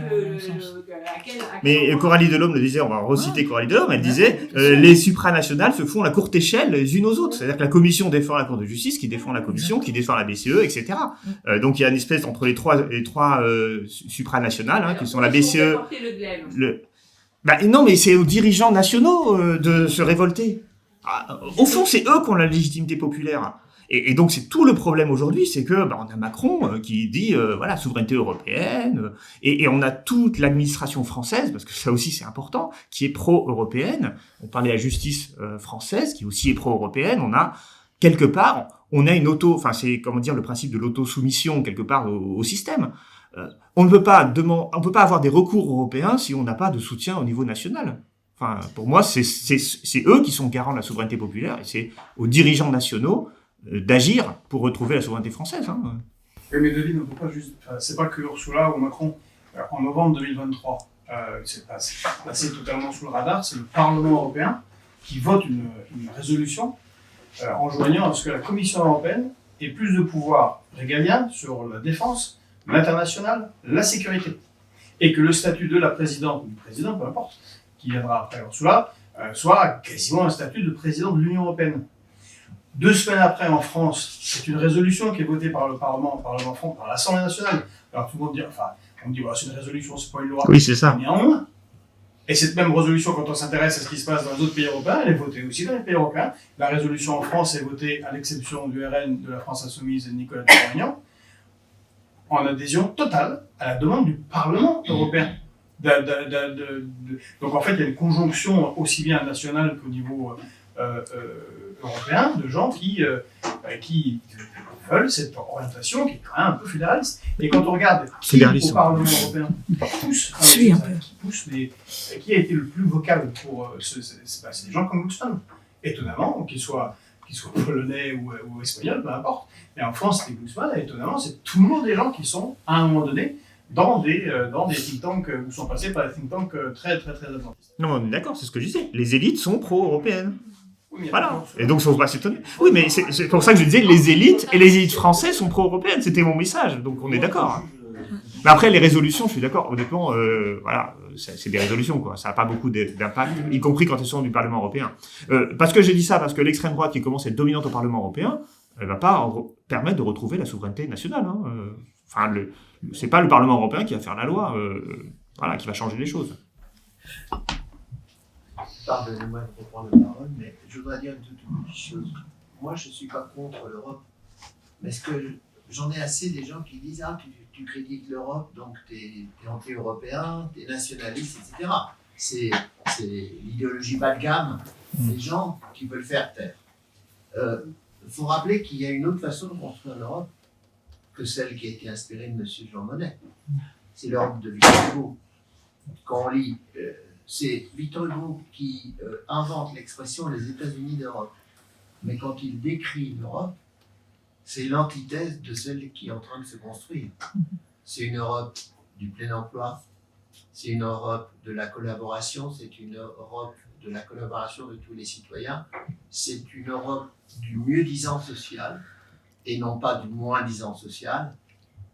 Mais Coralie Delhomme le disait, on va reciter Coralie Delhomme, elle disait les supranationales se font la courte échelle les unes aux autres. C'est-à-dire que la Commission défend la Cour de justice, qui défend la Commission, qui défend la BCE, etc. Donc il y a une espèce entre les trois supranationales, qui sont la BCE. Non, mais c'est aux dirigeants nationaux de se révolter. Au fond, c'est eux qui ont la légitimité populaire. Et donc, c'est tout le problème aujourd'hui, c'est que on a Macron qui dit voilà, souveraineté européenne, et on a toute l'administration française, parce que ça aussi c'est important, qui est pro-européenne. On parlait de la justice française, qui aussi est pro-européenne. On a quelque part, c'est comment dire, le principe de l'auto-soumission quelque part au système. On ne peut pas avoir des recours européens si on n'a pas de soutien au niveau national. Enfin, pour moi, c'est eux qui sont garants de la souveraineté populaire, et c'est aux dirigeants nationaux d'agir pour retrouver la souveraineté française. Hein. Oui, mais David, on ne peut pas juste. C'est pas que Ursula ou Macron. En novembre 2023, c'est passé totalement sous le radar. C'est le Parlement européen qui vote une résolution enjoignant à ce que la Commission européenne ait plus de pouvoir régalien sur la défense, l'international, la sécurité, et que le statut de la présidente ou du président, peu importe, qui viendra après Ursula, soit quasiment un statut de président de l'Union européenne. 2 semaines après, en France, c'est une résolution qui est votée par le Parlement français, par l'Assemblée nationale. Alors tout le monde dit, voilà, c'est une résolution, c'est pas une loi. Oui, c'est ça. Néanmoins, et cette même résolution, quand on s'intéresse à ce qui se passe dans les autres pays européens, elle est votée aussi dans les pays européens. La résolution en France est votée, à l'exception du RN, de la France Insoumise et de Nicolas Dupont-Aignan. en adhésion totale à la demande du Parlement européen. Donc en fait, il y a une conjonction aussi bien nationale qu'au niveau européen de gens qui veulent cette orientation qui est quand même un peu fédéraliste. Et quand on regarde qui au Parlement européen pousse, qui a été le plus vocal pour c'est des gens comme Glucksmann. Étonnamment, qu'ils soient polonais ou espagnols, peu importe. Mais en France, c'était Glucksmann, et étonnamment, c'est toujours des gens qui sont, à un moment donné, dans des think tanks, ou sont passés par des think tanks très, très, très atlantistes. Non, on est d'accord, c'est ce que je disais. Les élites sont pro-européennes. Oui, voilà. Et donc, ça ne faut pas s'étonner. Oui, mais c'est pour ça que je disais les élites et les élites françaises sont pro-européennes. C'était mon message. Donc, on est d'accord. Mais après, les résolutions, je suis d'accord. Honnêtement, voilà, c'est des résolutions, quoi. Ça n'a pas beaucoup d'impact, y compris quand elles sont du Parlement européen. Parce que j'ai dit ça, parce que l'extrême droite qui commence à être dominante au Parlement européen, elle va pas permettre de retrouver la souveraineté nationale. Hein. Enfin, c'est pas le Parlement européen qui va faire la loi, voilà, qui va changer les choses. Pardonnez-moi de reprendre la parole, mais je voudrais dire une toute petite chose. Moi, je ne suis pas contre l'Europe, mais ce que j'en ai assez des gens qui disent « Ah, tu critiques l'Europe, donc tu es anti-européen, tu es nationaliste, etc. » C'est l'idéologie bas de gamme des gens qui veulent faire taire. Faut rappeler qu'il y a une autre façon de construire l'Europe que celle qui a été inspirée de M. Jean Monnet. C'est l'Europe de Victor Hugo. Quand on lit, c'est Victor Hugo qui invente l'expression les États-Unis d'Europe. Mais quand il décrit l'Europe, c'est l'antithèse de celle qui est en train de se construire. C'est une Europe du plein emploi, c'est une Europe de la collaboration, c'est une Europe de la collaboration de tous les citoyens, c'est une Europe du mieux-disant social et non pas du moins-disant social,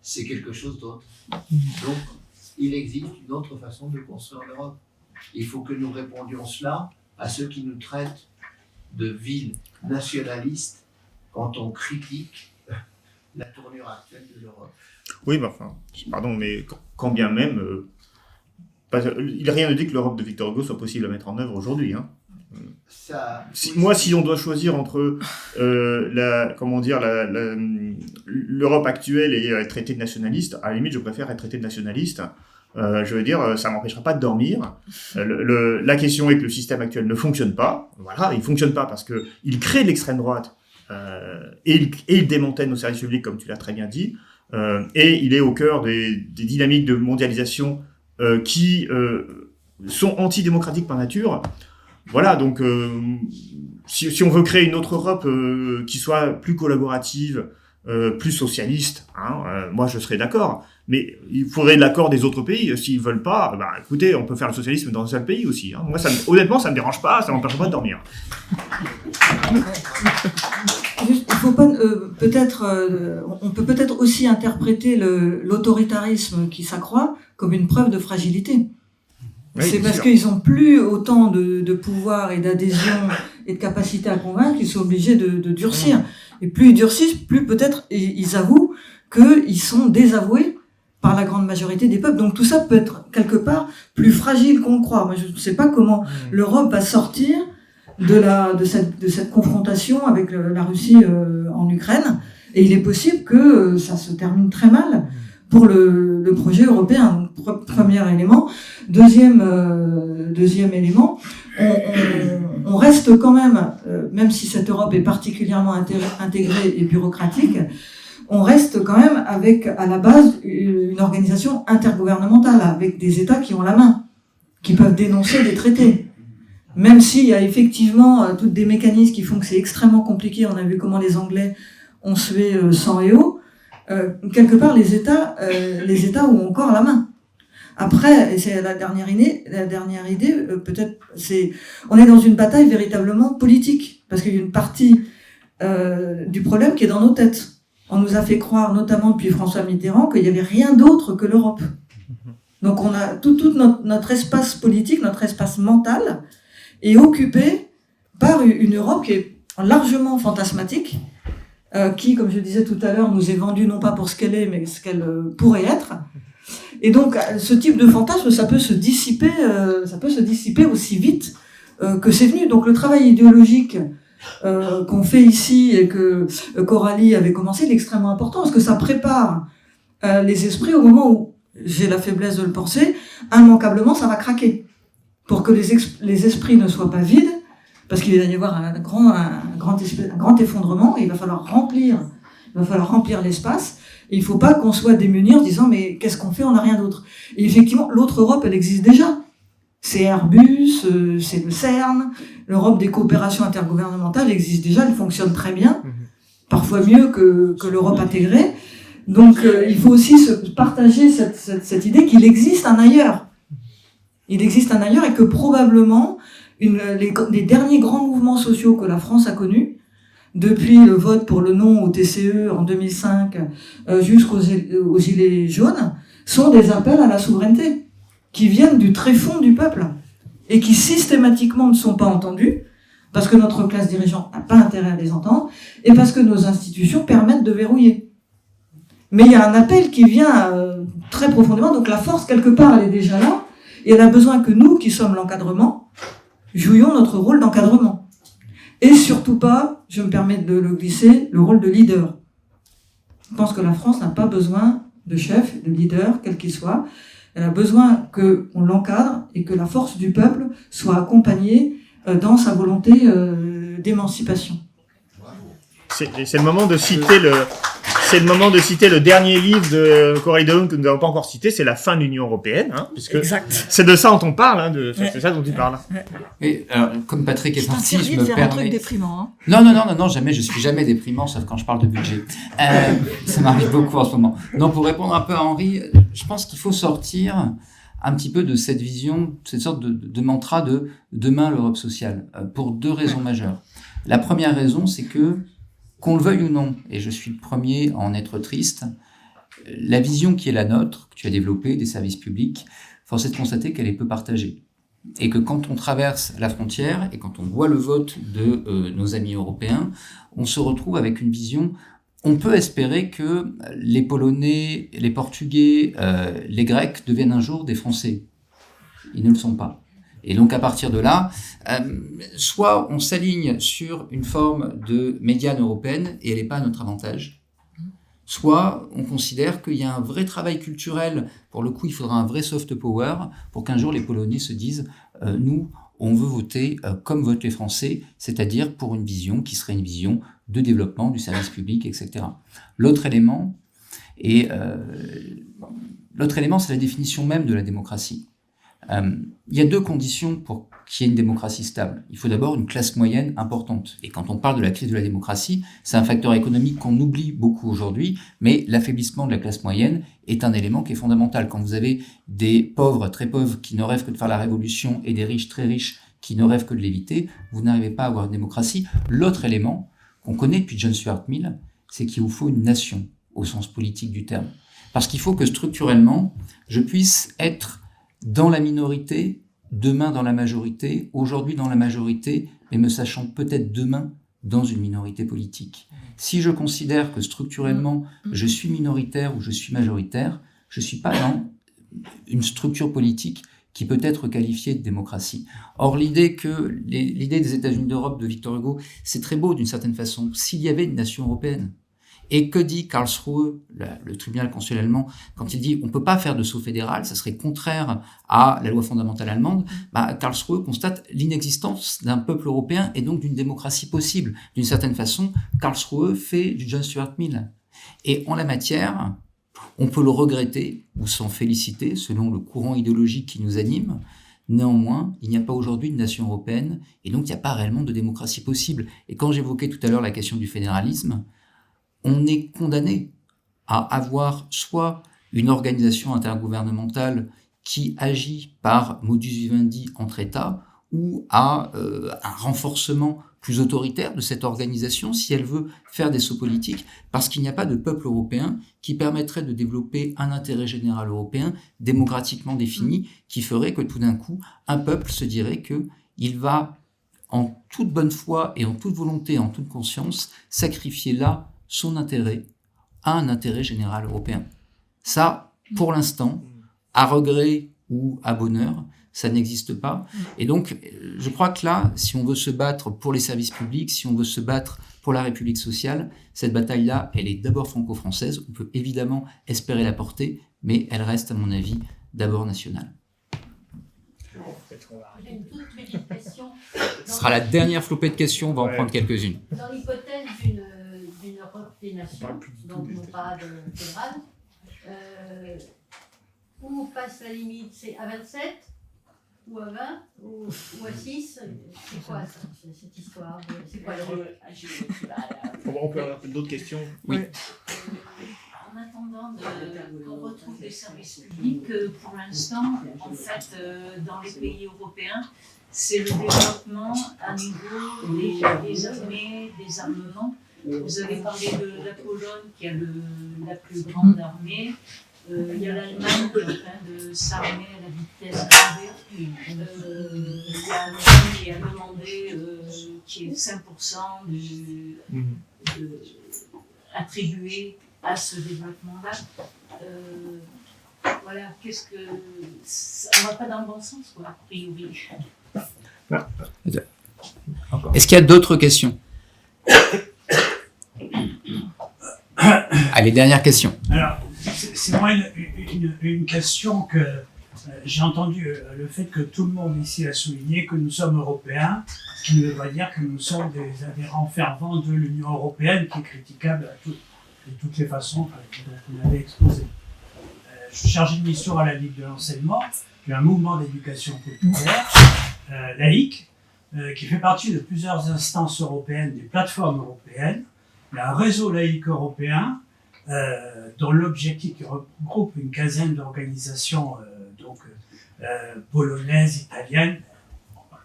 c'est quelque chose d'autre. Donc, il existe une autre façon de construire l'Europe. Il faut que nous répondions cela à ceux qui nous traitent de villes nationalistes quand on critique la tournure actuelle de l'Europe. Oui, mais enfin, pardon, mais quand bien même, il rien ne dit que l'Europe de Victor Hugo soit possible à mettre en œuvre aujourd'hui. Hein. Si on doit choisir entre l'Europe actuelle et être traité de nationaliste, à la limite, je préfère être traité de nationaliste. Je veux dire, ça m'empêchera pas de dormir. La question est que le système actuel ne fonctionne pas. Voilà, il fonctionne pas parce que il crée de l'extrême droite et il démantèle nos services publics, comme tu l'as très bien dit. Et il est au cœur des dynamiques de mondialisation qui sont antidémocratiques par nature. Voilà, donc si on veut créer une autre Europe qui soit plus collaborative, plus socialiste, hein, moi je serais d'accord. Mais il faudrait l'accord des autres pays. S'ils veulent pas, bah écoutez, on peut faire le socialisme dans un seul pays aussi. Hein. Moi, honnêtement, ça me dérange pas, ça m'empêche pas de dormir. Il faut pas, on peut peut-être aussi interpréter l'autoritarisme qui s'accroît comme une preuve de fragilité. Oui, c'est parce qu'ils ont plus autant de pouvoir et d'adhésion et de capacité à convaincre qu'ils sont obligés de durcir. Et plus ils durcissent, plus peut-être ils avouent qu'ils sont désavoués par la grande majorité des peuples. Donc tout ça peut être quelque part plus fragile qu'on le croit. Moi, je ne sais pas comment l'Europe va sortir de cette confrontation avec la Russie en Ukraine. Et il est possible que ça se termine très mal pour le projet européen. Donc, premier élément. Deuxième élément, on reste quand même si cette Europe est particulièrement intégrée et bureaucratique, on reste quand même avec, à la base, une organisation intergouvernementale, avec des États qui ont la main, qui peuvent dénoncer des traités. Même s'il y a effectivement tous des mécanismes qui font que c'est extrêmement compliqué, on a vu comment les Anglais ont sué sang et eau, quelque part les États ont encore la main. Après, et c'est la dernière idée, peut-être, on est dans une bataille véritablement politique, parce qu'il y a une partie du problème qui est dans nos têtes. On nous a fait croire, notamment depuis François Mitterrand, qu'il n'y avait rien d'autre que l'Europe. Donc on a tout notre espace politique, notre espace mental est occupé par une Europe qui est largement fantasmatique, qui, comme je disais tout à l'heure, nous est vendue non pas pour ce qu'elle est, mais ce qu'elle pourrait être. Et donc ce type de fantasme, ça peut se dissiper aussi vite que c'est venu. Donc le travail idéologique qu'on fait ici et que Coralie avait commencé, il est extrêmement important parce que ça prépare les esprits, au moment où j'ai la faiblesse de le penser, immanquablement, ça va craquer. Pour que les esprits ne soient pas vides, parce qu'il va y avoir un grand effondrement, et il va falloir remplir l'espace. Et il ne faut pas qu'on soit démunis en disant mais qu'est-ce qu'on fait, on n'a rien d'autre. Et effectivement, l'autre Europe, elle existe déjà. C'est Airbus, c'est le CERN, l'Europe des coopérations intergouvernementales existe déjà, elle fonctionne très bien, parfois mieux que l'Europe intégrée. Donc il faut aussi se partager cette idée qu'il existe un ailleurs. Il existe un ailleurs et que probablement les derniers grands mouvements sociaux que la France a connus, depuis le vote pour le non au TCE en 2005 jusqu'aux Gilets jaunes, sont des appels à la souveraineté, qui viennent du tréfonds du peuple, et qui systématiquement ne sont pas entendus, parce que notre classe dirigeante n'a pas intérêt à les entendre, et parce que nos institutions permettent de verrouiller. Mais il y a un appel qui vient très profondément, donc la force, quelque part, elle est déjà là, et elle a besoin que nous, qui sommes l'encadrement, jouions notre rôle d'encadrement. Et surtout pas, je me permets de le glisser, le rôle de leader. Je pense que la France n'a pas besoin de chef, de leader, quel qu'il soit. Elle a besoin qu'on l'encadre et que la force du peuple soit accompagnée dans sa volonté d'émancipation. C'est le moment de citer le dernier livre de Coralie Delhoume que nous n'avons pas encore cité, c'est La fin de l'Union européenne, hein, puisque exact. C'est de ça dont on parle, c'est ça dont tu parles. Et alors, comme Patrick est parti, je me permets. Un truc déprimant. Hein. Non, jamais. Je suis jamais déprimant, sauf quand je parle de budget. Ça m'arrive beaucoup en ce moment. Non, pour répondre un peu à Henri, je pense qu'il faut sortir un petit peu de cette vision, cette sorte de mantra de demain l'Europe sociale, pour deux raisons majeures. La première raison, c'est que qu'on le veuille ou non, et je suis le premier à en être triste, la vision qui est la nôtre, que tu as développée, des services publics, force est de constater qu'elle est peu partagée. Et que quand on traverse la frontière, et quand on voit le vote de nos amis européens, on se retrouve avec une vision, on peut espérer que les Polonais, les Portugais, les Grecs deviennent un jour des Français. Ils ne le sont pas. Et donc à partir de là, soit on s'aligne sur une forme de médiane européenne et elle n'est pas à notre avantage, soit on considère qu'il y a un vrai travail culturel, pour le coup il faudra un vrai soft power pour qu'un jour les Polonais se disent nous on veut voter comme votent les Français, c'est-à-dire pour une vision qui serait une vision de développement du service public, etc. L'autre élément, c'est la définition même de la démocratie. Il y a deux conditions pour qu'il y ait une démocratie stable. Il faut d'abord une classe moyenne importante. Et quand on parle de la crise de la démocratie, c'est un facteur économique qu'on oublie beaucoup aujourd'hui, mais l'affaiblissement de la classe moyenne est un élément qui est fondamental. Quand vous avez des pauvres, très pauvres, qui ne rêvent que de faire la révolution, et des riches, très riches, qui ne rêvent que de l'éviter, vous n'arrivez pas à avoir une démocratie. L'autre élément qu'on connaît depuis John Stuart Mill, c'est qu'il vous faut une nation, au sens politique du terme. Parce qu'il faut que structurellement, je puisse être dans la minorité, demain dans la majorité, aujourd'hui dans la majorité, mais me sachant peut-être demain dans une minorité politique. Si je considère que structurellement, je suis minoritaire ou je suis majoritaire, je ne suis pas dans une structure politique qui peut être qualifiée de démocratie. Or, l'idée des États-Unis d'Europe de Victor Hugo, c'est très beau d'une certaine façon. S'il y avait une nation européenne, et que dit Karlsruhe, le tribunal constitutionnel allemand, quand il dit on ne peut pas faire de saut fédéral, ça serait contraire à la loi fondamentale allemande, Karlsruhe constate l'inexistence d'un peuple européen et donc d'une démocratie possible. D'une certaine façon, Karlsruhe fait du John Stuart Mill. Et en la matière, on peut le regretter ou s'en féliciter selon le courant idéologique qui nous anime. Néanmoins, il n'y a pas aujourd'hui de nation européenne et donc il n'y a pas réellement de démocratie possible. Et quand j'évoquais tout à l'heure la question du fédéralisme, on est condamné à avoir soit une organisation intergouvernementale qui agit par modus vivendi entre États ou à un renforcement plus autoritaire de cette organisation si elle veut faire des sauts politiques, parce qu'il n'y a pas de peuple européen qui permettrait de développer un intérêt général européen démocratiquement défini qui ferait que tout d'un coup, un peuple se dirait qu'il va, en toute bonne foi et en toute volonté, en toute conscience, sacrifier là son intérêt à un intérêt général européen. Ça, pour l'instant, à regret ou à bonheur, ça n'existe pas. Et donc, je crois que là, si on veut se battre pour les services publics, si on veut se battre pour la République sociale, cette bataille-là, elle est d'abord franco-française. On peut évidemment espérer la porter, mais elle reste, à mon avis, d'abord nationale. J'ai une toute petite question. Ce sera la dernière flopée de questions, on va en prendre quelques-unes. Dans l'hypothèse d'une Europe des nations, donc non pas de fédérale, où passe la limite? C'est à 27 ou à 20 ou à 6? C'est quoi ça, cette histoire? C'est quoi le On peut avoir d'autres questions? Oui. En attendant qu'on retrouve des services publics, pour l'instant, en fait, dans les pays européens, c'est le développement à niveau des armées, des armements. Vous avez parlé de la Pologne qui a la plus grande armée. Il y a l'Allemagne qui est en train de s'armer à la vitesse grand V. Il y a l'Allemagne qui a demandé qui est 5% attribué à ce développement-là. Voilà, on va pas dans le bon sens, quoi, a priori. Est-ce qu'il y a d'autres questions? Allez, dernière question. Alors, c'est moi une question que j'ai entendu, le fait que tout le monde ici a souligné que nous sommes européens, ce qui ne veut pas dire que nous sommes des adhérents fervents de l'Union européenne, qui est critiquable de toutes les façons que vous avez exposées. Je suis chargé de mission à la Ligue de l'enseignement, qui est un mouvement d'éducation populaire, laïque, qui fait partie de plusieurs instances européennes, des plateformes européennes. Il y a un réseau laïque européen dont l'objectif qui regroupe une quinzaine d'organisations polonaises, italiennes,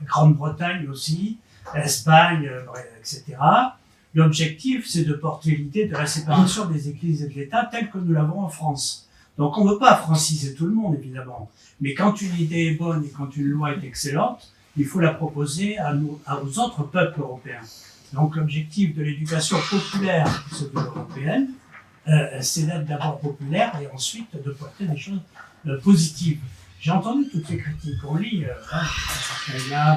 Grande-Bretagne aussi, Espagne, etc. L'objectif, c'est de porter l'idée de la séparation des églises et de l'État telle que nous l'avons en France. Donc on ne veut pas franciser tout le monde, évidemment. Mais quand une idée est bonne et quand une loi est excellente, il faut la proposer aux autres peuples européens. Donc l'objectif de l'éducation populaire, qui se veut européenne, c'est d'être d'abord populaire et ensuite de porter des choses positives. J'ai entendu toutes les critiques qu'on lit,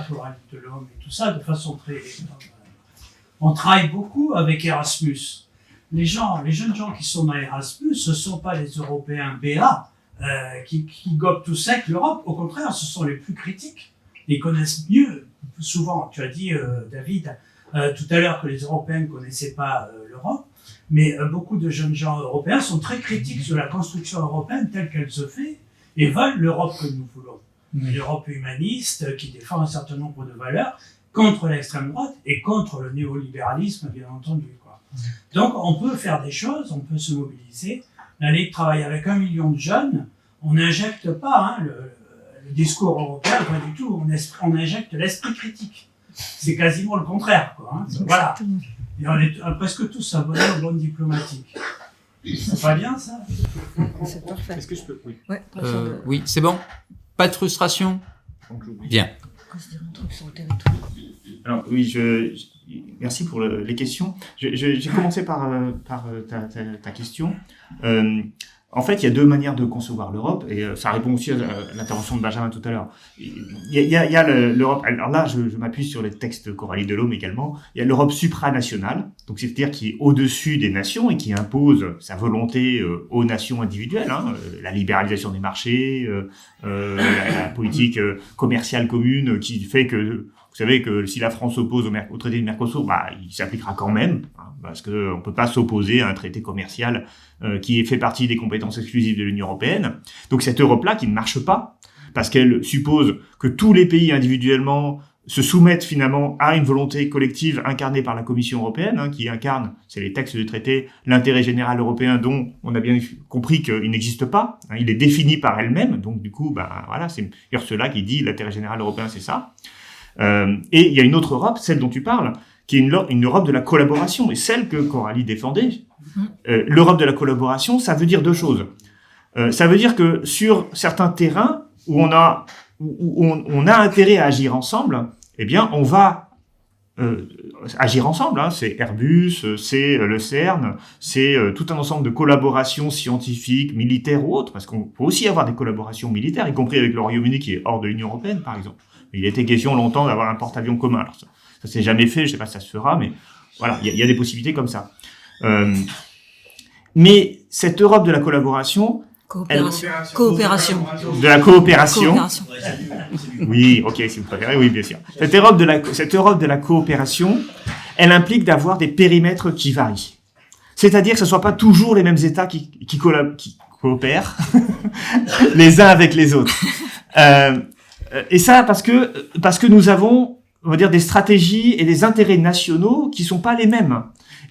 pluralité de l'homme et tout ça, de façon très... On travaille beaucoup avec Erasmus. Les jeunes gens qui sont dans Erasmus, ce ne sont pas les Européens BA qui gobent tout sec l'Europe. Au contraire, ce sont les plus critiques. Ils connaissent mieux, souvent, tu as dit, David, tout à l'heure que les Européens ne connaissaient pas l'Europe, mais beaucoup de jeunes gens européens sont très critiques sur la construction européenne telle qu'elle se fait et veulent l'Europe que nous voulons. Une Europe humaniste qui défend un certain nombre de valeurs contre l'extrême droite et contre le néolibéralisme, bien entendu, quoi. Donc, on peut faire des choses, on peut se mobiliser. La Ligue travaille avec 1 million de jeunes. On n'injecte pas le discours européen, pas du tout. On injecte l'esprit critique. C'est quasiment le contraire, quoi. Hein. Voilà. Et on est presque tous abonnés aux bonnes diplomatiques. C'est pas bien, ça? C'est parfait. Est-ce que je peux? Oui. Ouais, Oui, c'est bon? Pas de frustration? Bien. je dirais un truc sur le territoire. Alors oui, merci pour les questions. J'ai commencé par ta question. En fait, il y a deux manières de concevoir l'Europe, et ça répond aussi à l'intervention de Benjamin tout à l'heure. Il y a l'Europe, alors là, je m'appuie sur les textes de Coralie Delhomme également. Il y a l'Europe supranationale, donc c'est-à-dire qui est au-dessus des nations et qui impose sa volonté aux nations individuelles, hein, la libéralisation des marchés, la politique commerciale commune qui fait que... Vous savez que si la France s'oppose au traité de Mercosur, bah, il s'appliquera quand même, hein, parce que on peut pas s'opposer à un traité commercial qui fait partie des compétences exclusives de l'Union européenne. Donc cette Europe-là qui ne marche pas, parce qu'elle suppose que tous les pays individuellement se soumettent finalement à une volonté collective incarnée par la Commission européenne, hein, qui incarne, c'est les textes du traité, l'intérêt général européen dont on a bien compris qu'il n'existe pas, hein, il est défini par elle-même, donc du coup, bah, voilà, c'est Ursula qui dit l'intérêt général européen, c'est ça. Et il y a une autre Europe, celle dont tu parles, qui est une Europe de la collaboration, et celle que Coralie défendait. L'Europe de la collaboration, ça veut dire deux choses. Ça veut dire que sur certains terrains où on a intérêt à agir ensemble, eh bien, on va agir ensemble. Hein. C'est Airbus, c'est le CERN, c'est tout un ensemble de collaborations scientifiques, militaires ou autres, parce qu'on peut aussi avoir des collaborations militaires, y compris avec le Royaume-Uni qui est hors de l'Union européenne, par exemple. Il a été question longtemps d'avoir un porte-avions commun. Alors ça s'est jamais fait, je sais pas si ça se fera, mais voilà, il y a des possibilités comme ça. Mais cette Europe de la collaboration, Coopération. de la coopération. Oui, ok, si vous préférez, oui, bien sûr. Cette Europe de la coopération, elle implique d'avoir des périmètres qui varient. C'est-à-dire que ce ne soient pas toujours les mêmes États qui coopèrent les uns avec les autres. Et ça parce que nous avons, on va dire, des stratégies et des intérêts nationaux qui sont pas les mêmes.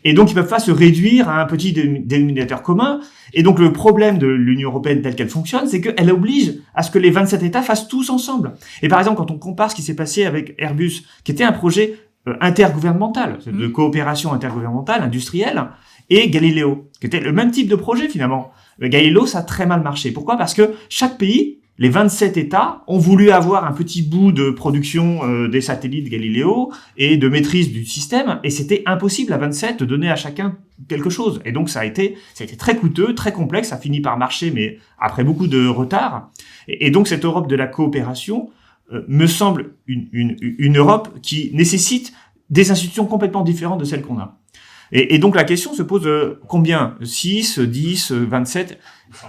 Et donc, ils peuvent pas se réduire à un petit dénominateur commun. Et donc, le problème de l'Union européenne telle qu'elle fonctionne, c'est qu'elle oblige à ce que les 27 États fassent tous ensemble. Et par exemple, quand on compare ce qui s'est passé avec Airbus, qui était un projet intergouvernemental, de coopération intergouvernementale, industrielle, et Galileo, qui était le même type de projet finalement. Le Galileo, ça a très mal marché. Pourquoi ? Parce que chaque pays, les 27 États, ont voulu avoir un petit bout de production des satellites Galileo et de maîtrise du système, et c'était impossible à 27 de donner à chacun quelque chose. Et donc ça a été très coûteux, très complexe, ça a fini par marcher, mais après beaucoup de retard. Et donc cette Europe de la coopération me semble une Europe qui nécessite des institutions complètement différentes de celles qu'on a. Et donc la question se pose combien ? 6, 10, 27 ?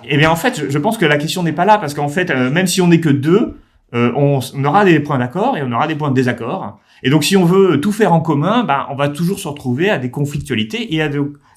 Eh bien en fait, je pense que la question n'est pas là, parce qu'en fait, même si on n'est que 2, on aura des points d'accord et on aura des points de désaccord. Et donc si on veut tout faire en commun, on va toujours se retrouver à des conflictualités et à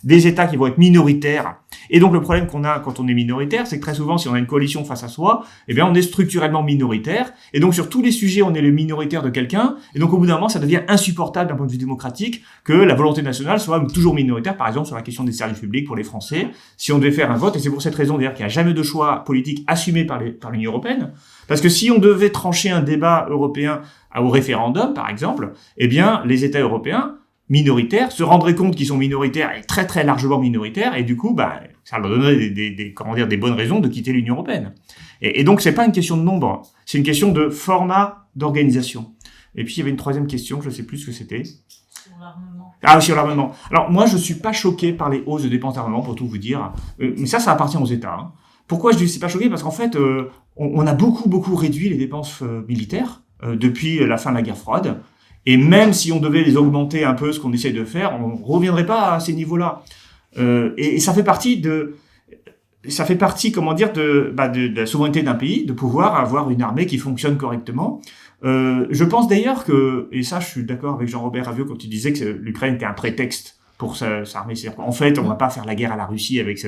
des États qui vont être minoritaires. Et donc le problème qu'on a quand on est minoritaire, c'est que très souvent, si on a une coalition face à soi, eh bien on est structurellement minoritaire. Et donc sur tous les sujets, on est le minoritaire de quelqu'un. Et donc au bout d'un moment, ça devient insupportable d'un point de vue démocratique que la volonté nationale soit toujours minoritaire, par exemple sur la question des services publics pour les Français. Si on devait faire un vote, et c'est pour cette raison d'ailleurs qu'il n'y a jamais de choix politique assumé par l'Union européenne, parce que si on devait trancher un débat européen au référendum, par exemple, eh bien les États européens minoritaires se rendraient compte qu'ils sont minoritaires et très très largement minoritaires, et du coup, ça leur donnerait des bonnes raisons de quitter l'Union européenne. Et donc, c'est pas une question de nombre, c'est une question de format d'organisation. Et puis, il y avait une troisième question, je sais plus ce que c'était. Sur l'armement. Ah, sur l'armement. Alors, moi, je suis pas choqué par les hausses de dépenses d'armement, pour tout vous dire. Mais ça appartient aux États. Hein. Pourquoi je ne suis pas choqué ? Parce qu'en fait, on a beaucoup réduit les dépenses militaires depuis la fin de la guerre froide. Et même si on devait les augmenter un peu, ce qu'on essaie de faire, on ne reviendrait pas à ces niveaux-là. Et ça fait partie comment dire, de la souveraineté d'un pays, de pouvoir avoir une armée qui fonctionne correctement. Je pense d'ailleurs que, et ça je suis d'accord avec Jean-Robert Raviot quand il disait que l'Ukraine était un prétexte pour s'armer. C'est-à-dire qu'en fait, on ne va pas faire la guerre à la Russie avec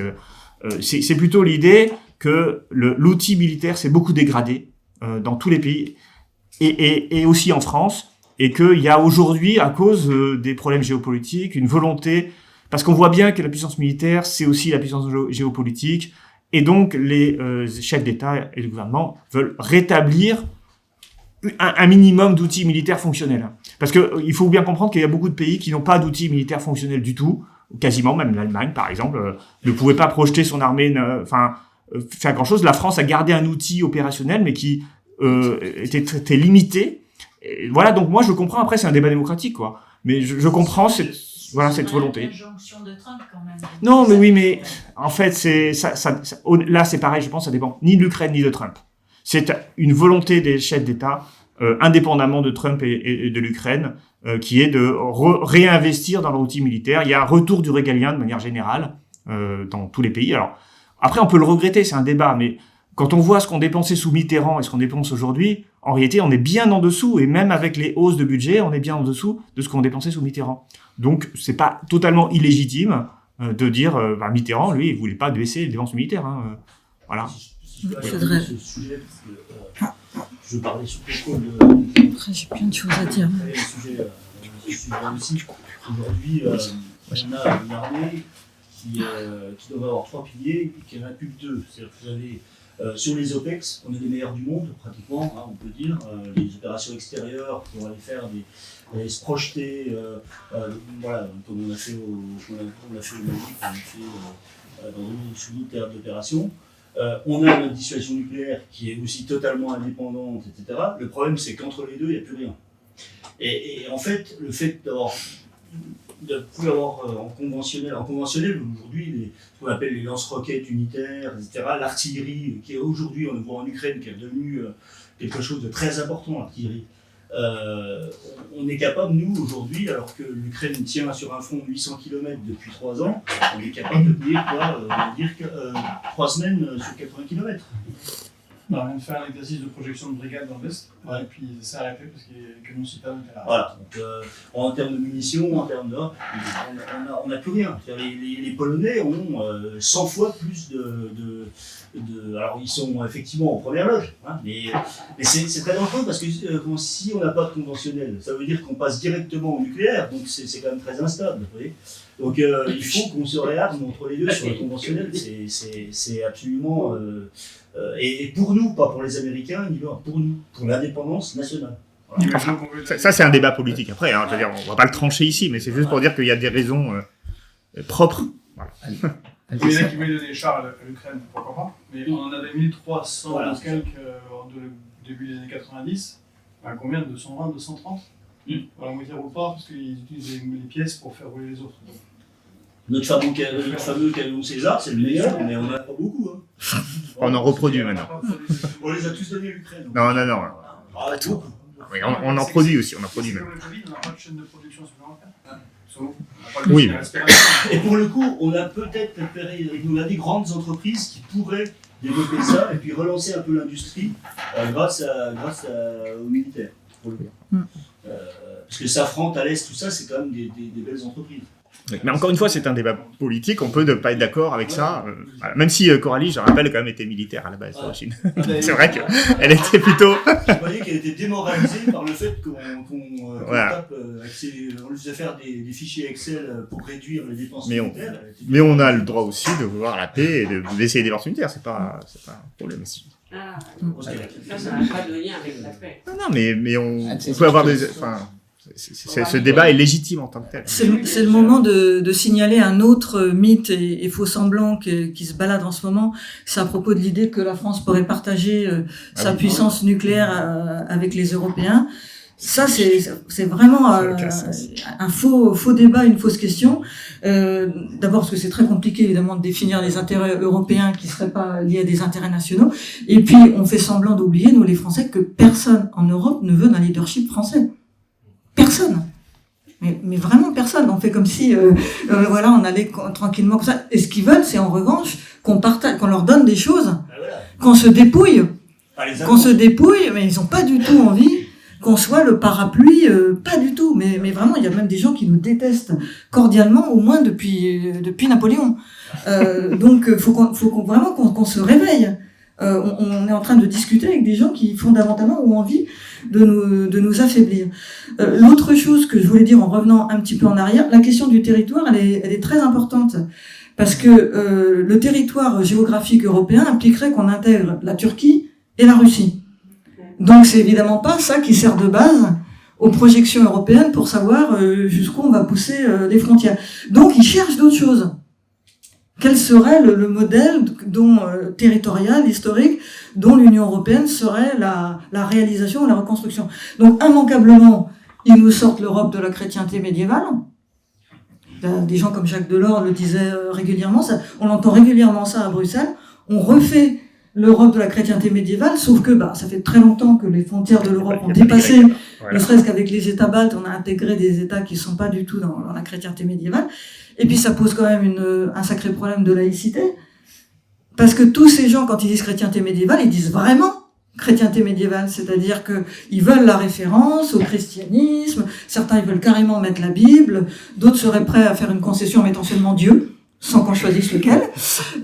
c'est plutôt l'idée que l'outil militaire s'est beaucoup dégradé dans tous les pays, et aussi en France. Et qu'il y a aujourd'hui, à cause des problèmes géopolitiques, une volonté, parce qu'on voit bien que la puissance militaire, c'est aussi la puissance géopolitique, et donc les chefs d'État et de gouvernement veulent rétablir un minimum d'outils militaires fonctionnels. Parce que il faut bien comprendre qu'il y a beaucoup de pays qui n'ont pas d'outils militaires fonctionnels du tout, quasiment, même l'Allemagne par exemple, ne pouvait pas projeter son armée, faire grand-chose. La France a gardé un outil opérationnel, mais qui était limité. Et voilà, donc moi je comprends, après c'est un débat démocratique, quoi. Mais je comprends cette volonté. L'injonction de Trump, quand même. Non, mais oui, mais en fait, là c'est pareil, je pense, ça dépend ni de l'Ukraine ni de Trump. C'est une volonté des chefs d'État, indépendamment de Trump et de l'Ukraine, qui est de réinvestir dans leur outil militaire. Il y a un retour du régalien de manière générale dans tous les pays. Alors, après, on peut le regretter, c'est un débat, mais quand on voit ce qu'on dépensait sous Mitterrand et ce qu'on dépense aujourd'hui, en réalité, on est bien en dessous, et même avec les hausses de budget, on est bien en dessous de ce qu'on dépensait sous Mitterrand. Donc, c'est pas totalement illégitime de dire, Mitterrand, lui, il voulait pas baisser les dépenses militaires. Hein, voilà. Si je peux aller sur ce sujet, parce que je parlais sur le Après, j'ai plein de choses à dire. Le sujet aussi. Aujourd'hui, on a une armée qui doit avoir 3 piliers et qui en a plus que 2. C'est-à-dire que vous avez sur les OPEX, on est les meilleurs du monde, pratiquement, hein, on peut dire. Les opérations extérieures pour aller faire aller se projeter, voilà, comme on a fait au Mali, comme on a fait dans une théâtre d'opération. On a une dissuasion nucléaire qui est aussi totalement indépendante, etc. Le problème, c'est qu'entre les deux, il n'y a plus rien. Et en fait, le fait de pouvoir avoir en conventionnel aujourd'hui, ce qu'on appelle les lance-roquettes unitaires, etc., l'artillerie, qui est aujourd'hui, on le voit en Ukraine, qui est devenu quelque chose de très important, l'artillerie. On est capable, nous, aujourd'hui, alors que l'Ukraine tient sur un front de 800 km depuis 3 ans, on est capable de tenir, que 3 semaines sur 80 km. On vient de faire un exercice de projection de brigade dans l'Est, et puis ça s'est arrêté parce que les camions citernes étaient là. Voilà, donc en termes de munitions, en termes de... on n'a plus rien. Les Polonais ont 100 fois plus de... Alors ils sont effectivement en première loge, hein, mais c'est très dangereux parce que si on n'a pas de conventionnel, ça veut dire qu'on passe directement au nucléaire, donc c'est quand même très instable, vous voyez. Donc il faut qu'on se réarme entre les deux sur le conventionnel, c'est absolument... et pour nous, pas pour les Américains, ni pour nous, pour l'indépendance nationale. Voilà. Ça, c'est un débat politique après, hein, je veux dire, on va pas le trancher ici, mais c'est juste pour dire qu'il y a des raisons propres. Voilà. Il y en a qui voulaient donner des chars à l'Ukraine, pourquoi pas, mais on en avait 1300 quelques au début des années 90, à combien de 220, 230 La moitié roule pas parce qu'ils utilisent les pièces pour faire rouler les autres. Notre fameux canon César, c'est le meilleur, mais on n'en a pas beaucoup. Hein. On en reproduit maintenant. On les a tous donnés à l'Ukraine. Non. Pas tout. Oui, on en produit aussi, on en produit même. Comme le Covid, on n'a pas de chaîne de production supplémentaire. Oui. Et pour le coup, on a peut-être préféré, on a des grandes entreprises qui pourraient développer ça et puis relancer un peu l'industrie grâce aux militaires. Pour le coup. Parce que Safran, Thales, tout ça, c'est quand même des belles entreprises. Mais encore une fois, c'est un débat politique, on peut ne pas être d'accord avec ça. Voilà. Même si Coralie, je rappelle, quand même été militaire à la base sur la Chine. C'est vrai qu'elle était plutôt... Je voyais qu'elle était démoralisée par le fait qu'on tape, on lui faisait faire des fichiers Excel pour réduire les dépenses militaires. Mais on a le droit aussi de vouloir la paix et d'essayer des dépenses militaires, c'est pas un problème aussi. Ça n'a pas de lien avec la paix. Non, mais on peut avoir des... ce débat est légitime en tant que tel. C'est le moment de signaler un autre mythe et faux semblant qui se balade en ce moment. C'est à propos de l'idée que la France pourrait partager sa puissance nucléaire avec les Européens. Ça, c'est vraiment un faux débat, une fausse question. D'abord parce que c'est très compliqué, évidemment, de définir les intérêts européens qui seraient pas liés à des intérêts nationaux. Et puis, on fait semblant d'oublier, nous les Français, que personne en Europe ne veut d'un leadership français. Personne. Mais vraiment personne. On fait comme si, voilà, on allait tranquillement comme ça. Et ce qu'ils veulent, c'est en revanche qu'on partage, qu'on leur donne des choses, qu'on se dépouille, mais ils ont pas du tout envie qu'on soit le parapluie, pas du tout. Mais vraiment, il y a même des gens qui nous détestent cordialement, au moins depuis Napoléon. Donc, faut vraiment qu'on se réveille. On est en train de discuter avec des gens qui fondamentalement ont envie de nous affaiblir. L'autre chose que je voulais dire en revenant un petit peu en arrière, la question du territoire, elle est très importante parce que le territoire géographique européen impliquerait qu'on intègre la Turquie et la Russie. Donc c'est évidemment pas ça qui sert de base aux projections européennes pour savoir jusqu'où on va pousser les frontières. Donc ils cherchent d'autres choses. Quel serait le modèle territorial, historique, dont l'Union européenne serait la réalisation ou la reconstruction. Donc, immanquablement, ils nous sortent l'Europe de la chrétienté médiévale. Des gens comme Jacques Delors le disaient régulièrement, on entend régulièrement ça à Bruxelles. On refait l'Europe de la chrétienté médiévale, sauf que ça fait très longtemps que les frontières de l'Europe ont dépassé, ne serait-ce qu'avec les États baltes, on a intégré des États qui ne sont pas du tout dans la chrétienté médiévale. Et puis ça pose quand même un sacré problème de laïcité, parce que tous ces gens, quand ils disent chrétienté médiévale, ils disent vraiment chrétienté médiévale, c'est-à-dire que ils veulent la référence au christianisme, certains ils veulent carrément mettre la Bible, d'autres seraient prêts à faire une concession en mettant seulement Dieu, sans qu'on choisisse lequel.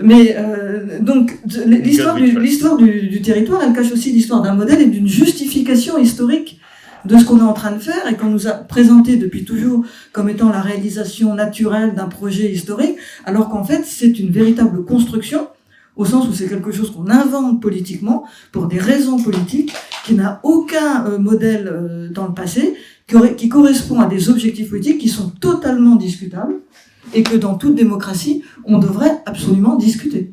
Mais donc l'histoire du territoire, elle cache aussi l'histoire d'un modèle et d'une justification historique de ce qu'on est en train de faire et qu'on nous a présenté depuis toujours comme étant la réalisation naturelle d'un projet historique, alors qu'en fait c'est une véritable construction, au sens où c'est quelque chose qu'on invente politiquement pour des raisons politiques, qui n'a aucun modèle dans le passé, qui correspond à des objectifs politiques qui sont totalement discutables et que dans toute démocratie on devrait absolument discuter.